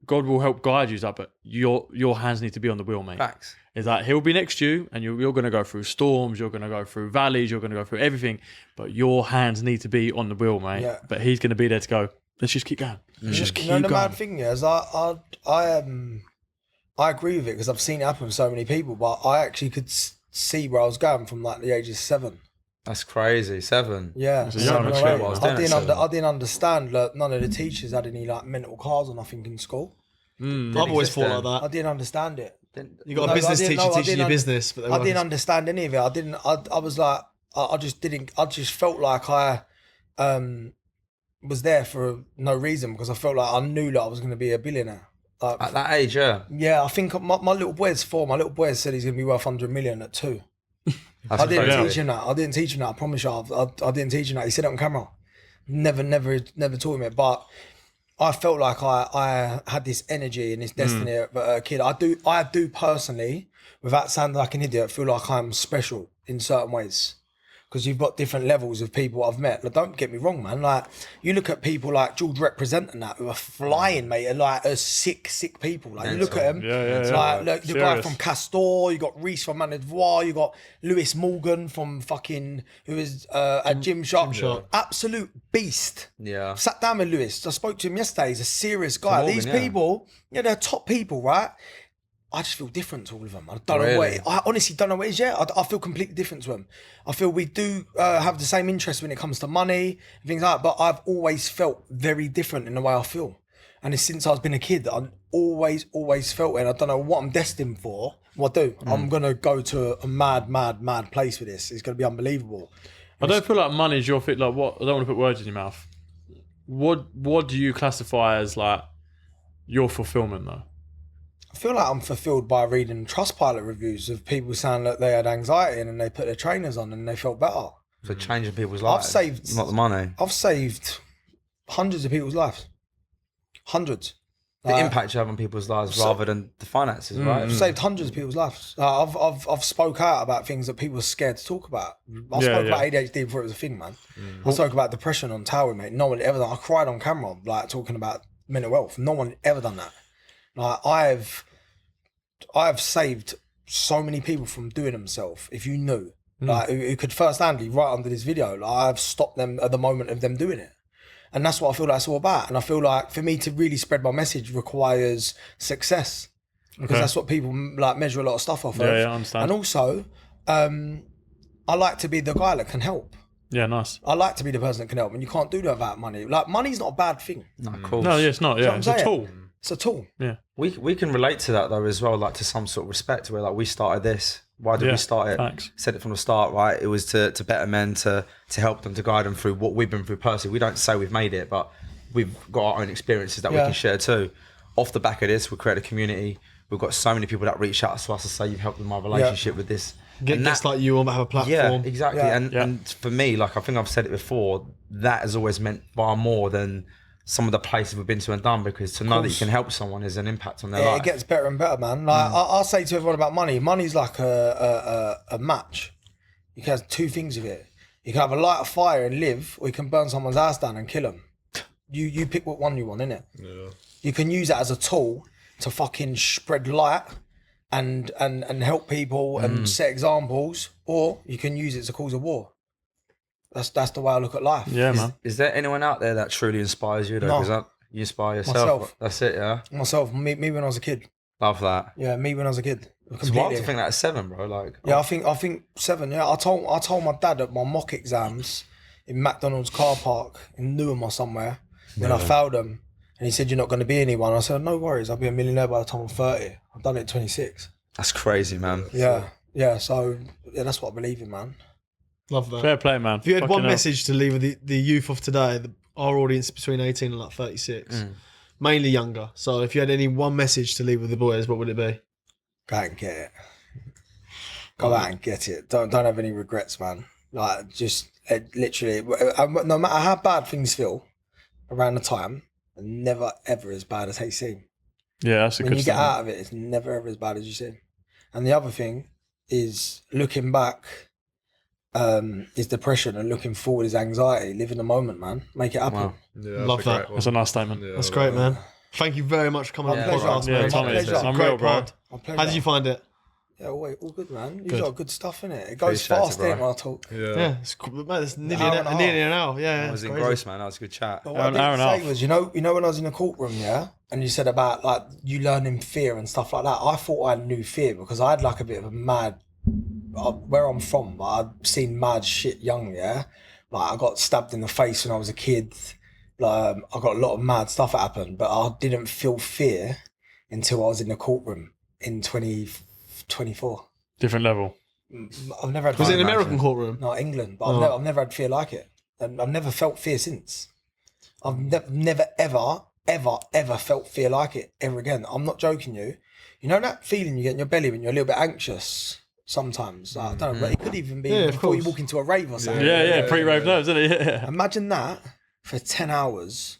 God will help guide you. It's like, but your hands need to be on the wheel, mate. Facts. It's like he'll be next to you and you're going to go through storms, you're going to go through valleys, you're going to go through everything, but your hands need to be on the wheel, mate. Yeah. But he's going to be there to go, let's just keep going. Let's just keep going. The mad thing is, I agree with it because I've seen it happen with so many people, but I actually could see where I was going from like the age of 7. That's crazy. 7. Yeah, a young so, mature no, one. I was doing I didn't understand that none of the teachers had any like mental cards or nothing in school. I've always exist thought then. like I that. didn't understand it. You got No, a business I didn't- teacher no, I teaching you didn't business, but they I didn't weren't. understand any of it. I was like, I just didn't. I just felt like I was there for no reason because I felt like I knew that I was going to be a billionaire. Like, At that age, yeah. yeah, I think my little boy's 4. My little boy said he's going to be worth 100 million at 2. That's I didn't crazy. teach him that. I didn't teach him that. I promise you. I didn't teach him that. He said it on camera. Never taught him it. But I felt like I had this energy and this destiny at a kid. I do personally, without sounding like an idiot, feel like I'm special in certain ways. Because you've got different levels of people I've met. Like, don't get me wrong, man. Like, you look at people like George representing that who are flying, mate, and like are sick people. Like, you look at them. Like, look, the guy from Castor, you got Reese from Manadvoire, you got Lewis Morgan from fucking who is at Gymshark. Absolute beast. Yeah. Sat down with Lewis. I spoke to him yesterday. He's a serious guy. Morgan, These yeah. people, yeah, they're top people, right? I just feel different to all of them. I don't know Really? what. I honestly don't know what it is yet. I feel completely different to them. I feel we do have the same interest when it comes to money and things like that. But I've always felt very different in the way I feel. And it's since I've been a kid that I've always felt it. And I don't know what I'm destined for. What I do. I'm going to go to a mad place with this. It's going to be unbelievable. I don't feel like money is your fit. Like what? I don't want to put words in your mouth. What do you classify as like your fulfillment though? I feel like I'm fulfilled by reading Trustpilot reviews of people saying that they had anxiety and then they put their trainers on and they felt better. For changing people's lives. saved- Not the money. I've saved hundreds of people's lives. Hundreds. The impact you have on people's lives rather than the finances, right? I've saved hundreds of people's lives. I've spoke out about things that people are scared to talk about. I spoke about ADHD before it was a thing, man. I spoke about depression on Towie, mate. No one ever done. I cried on camera, like talking about mental health. No one ever done that. Like I've saved so many people from doing themselves. If you knew, like who could first-handly right under this video, like I've stopped them at the moment of them doing it. And that's what I feel like it's all about. And I feel like for me to really spread my message requires success. Because that's what people like measure a lot of stuff off of. Yeah, I understand. And also, I like to be the guy that can help. Yeah, nice. I like to be the person that can help. And you can't do that without money. Like, money's not a bad thing. No, of course. No, yeah, it's not. Yeah, what it's I'm a saying? tool. It's a tool. Yeah. We can relate to that though as well, like to some sort of respect where like we started this. Why did we start it? Facts. Said it from the start, right? It was to better men, to help them, to guide them through what we've been through personally. We don't say we've made it, but we've got our own experiences that we can share too. Off the back of this, we create a community. We've got so many people that reach out to us to say you've helped with my relationship with this. Get And guests like you on have a platform. Yeah, exactly. Yeah. And for me, like I think I've said it before, that has always meant far more than some of the places we've been to and done, because to know that you can help someone is an impact on their Yeah, life. it gets better and better, man. Like I'll say to everyone about money. Money's like a match. You can have two things with it. You can have a light of fire and live, or you can burn someone's house down and kill them. You pick what one you want, innit? Yeah. You can use that as a tool to fucking spread light and help people and set examples, or you can use it to cause a war. That's the way I look at life. Yeah, man. Is there anyone out there that truly inspires you though? No. Because you inspire yourself. Myself. That's it, yeah? Myself, me when I was a kid. Love that. Yeah, me when I was a kid. It's wild to think that at 7, bro. Like, Yeah, I think 7. Yeah, I told my dad at my mock exams in McDonald's car park in Newham or somewhere when I failed them, and he said, "You're not going to be anyone." I said, "No worries, I'll be a millionaire by the time I'm 30." I've done it at 26. that's crazy, man. Yeah. So yeah, that's what I believe in, man. Love that. Fair play, man. If you had Fucking one hell. message to leave with the youth of today, our audience between 18 and like 36, mainly younger. So if you had any one message to leave with the boys, what would it be? Go out and get it. Go out and get it. Don't have any regrets, man. Like just literally, no matter how bad things feel around the time, never ever as bad as they seem. Yeah, that's a When good you get statement. out of it, it's never ever as bad as you seem. And the other thing is looking back is depression, and looking forward is anxiety. Live in the moment, man. Make it happen. Wow. Yeah, Love that. That's a nice statement. That's great, man. Thank you very much for coming on the pleasure. podcast, Yeah, mate. Tommy, pleasure. it's unreal, Great bro. pod. My pleasure. How did you find it? Yeah, all good, man. You Good. got good stuff in it. It goes Appreciate it, fast, bro. innit, when I talk. Yeah, it's cool. Mate, it's nearly Hour and a half. nearly an hour. Yeah, I was it's crazy. engrossed, man. That was a good chat. But what I An hour didn't and a say half. was, you know when I was in the courtroom, yeah, and you said about like you learning fear and stuff like that. I thought I knew fear because I had like a bit of a mad where I'm from, I've seen mad shit young, yeah. Like I got stabbed in the face when I was a kid. Like I got a lot of mad stuff that happened, but I didn't feel fear until I was in the courtroom in 2024. Different level. I've never had. Was it an fear. American courtroom? No, England. But I've never had fear like it, and I've never felt fear since. I've never ever felt fear like it ever again. I'm not joking you. You know that feeling you get in your belly when you're a little bit anxious sometimes? Like, I don't know, but it could even be before you walk into a rave or something. Yeah, pre-rave nerves, isn't it? Yeah. Imagine that for 10 hours.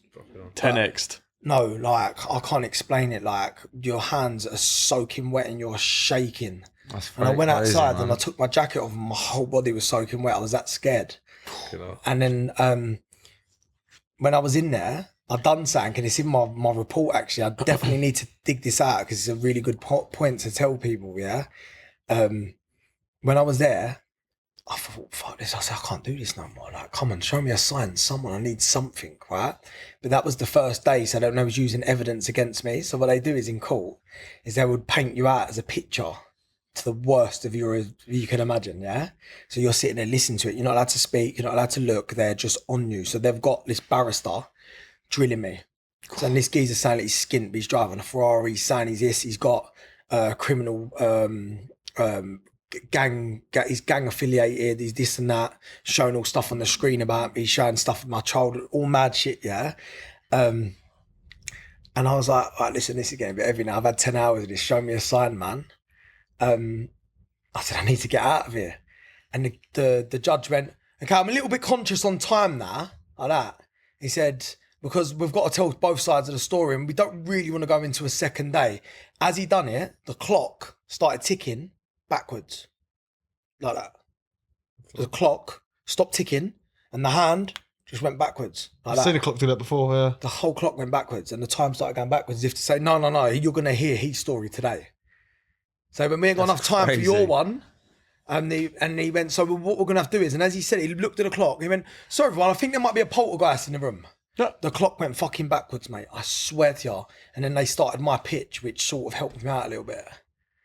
10x'd. No, like, I can't explain it. Like, your hands are soaking wet and you're shaking. And I went outside and I took my jacket off and my whole body was soaking wet. I was that scared. And then when I was in there, I've done something, and it's in my report actually. I definitely need to dig this out because it's a really good point to tell people, yeah? When I was there, I thought, fuck this. I said, I can't do this no more. Like, come on, show me a sign, someone, I need something, right? But that was the first day, so I don't know who's using evidence against me. So what they do is in court, is they would paint you out as a picture to the worst of you can imagine, yeah? So you're sitting there listening to it. You're not allowed to speak. You're not allowed to look. They're just on you. So they've got this barrister drilling me. So this geezer saying that he's skint, but he's driving a Ferrari. He's saying he's this. He's got criminal he's gang affiliated. He's this and that. Showing all stuff on the screen about me. Showing stuff of my childhood. All mad shit, yeah? And I was like, all right, listen, this is getting a bit heavy now. I've had 10 hours of this. Show me a sign, man. I said, I need to get out of here. And the judge went, okay, I'm a little bit conscious on time now, like that. He said, because we've got to tell both sides of the story and we don't really want to go into a second day. As he done it, the clock started ticking backwards, like that. The clock stopped ticking and the hand just went backwards, like I've seen the clock do that before, yeah. The whole clock went backwards and the time started going backwards as if to say, no, you're going to hear his story today. So when we ain't got enough time for your one, and he went, so what we're going to have to do is, and as he said, he looked at the clock, he went, sorry everyone, I think there might be a poltergeist in the room. Yeah. The clock went fucking backwards, mate. I swear to you. And then they started my pitch, which sort of helped me out a little bit.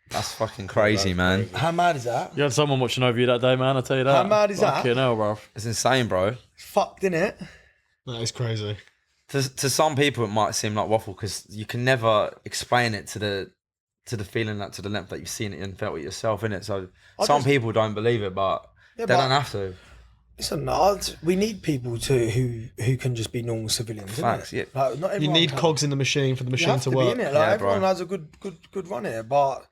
That's fucking crazy, man. How mad is that? You had someone watching over you that day, man, I tell you that. How mad is that? Fucking hell, bro. It's insane, bro. Fucked, innit? That is crazy. To some people, it might seem like waffle because you can never explain it to the feeling that to the length that you've seen it and felt it yourself, innit? So some people don't believe it, but they don't have to. Listen, we need people who can just be normal civilians. Facts, innit? yeah. Like, not everyone You need cogs in the machine for the machine to work. Be, innit? Like, Yeah, everyone bro. has a good run here, but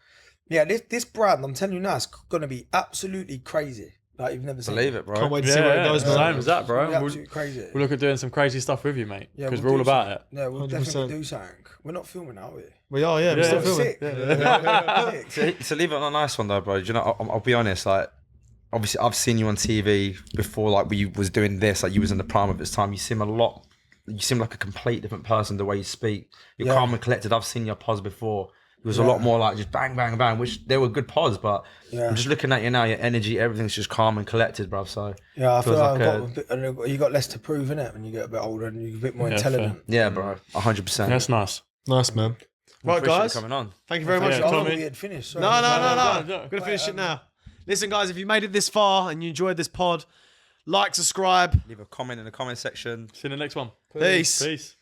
yeah, this brand, I'm telling you now, it's gonna be absolutely crazy. Like you've never seen. Believe it, bro. Can't wait to see where it goes, man. Same as that, bro. It'll be absolutely crazy. We'll look at doing some crazy stuff with you, mate. Yeah, Because we'll we're all do about something. it. Yeah, we'll 100%. definitely do something. We're not filming, are we? We are, yeah. We're still filming. Sick. To leave it on a nice one though, bro. Do you know, I'll be honest, like obviously I've seen you on TV before, like when you was doing this, like you was in the prime of its time. You seem like a complete different person the way you speak. You're calm and collected. I've seen your pods before. It was a lot more like just bang, bang, bang, which they were good pods, but I'm just looking at you now, your energy, everything's just calm and collected, bro. So yeah, I feel like you got less to prove, innit, when you get a bit older and you're a bit more intelligent. yeah, bro, 100%. That's nice. Nice, man. Right, guys. Coming on. Thank you very much, I thought Tommy. we had finished. No. We're going to finish it now. Listen, guys, if you made it this far and you enjoyed this pod, like, subscribe. Leave a comment in the comment section. See you in the next one. Peace. Peace.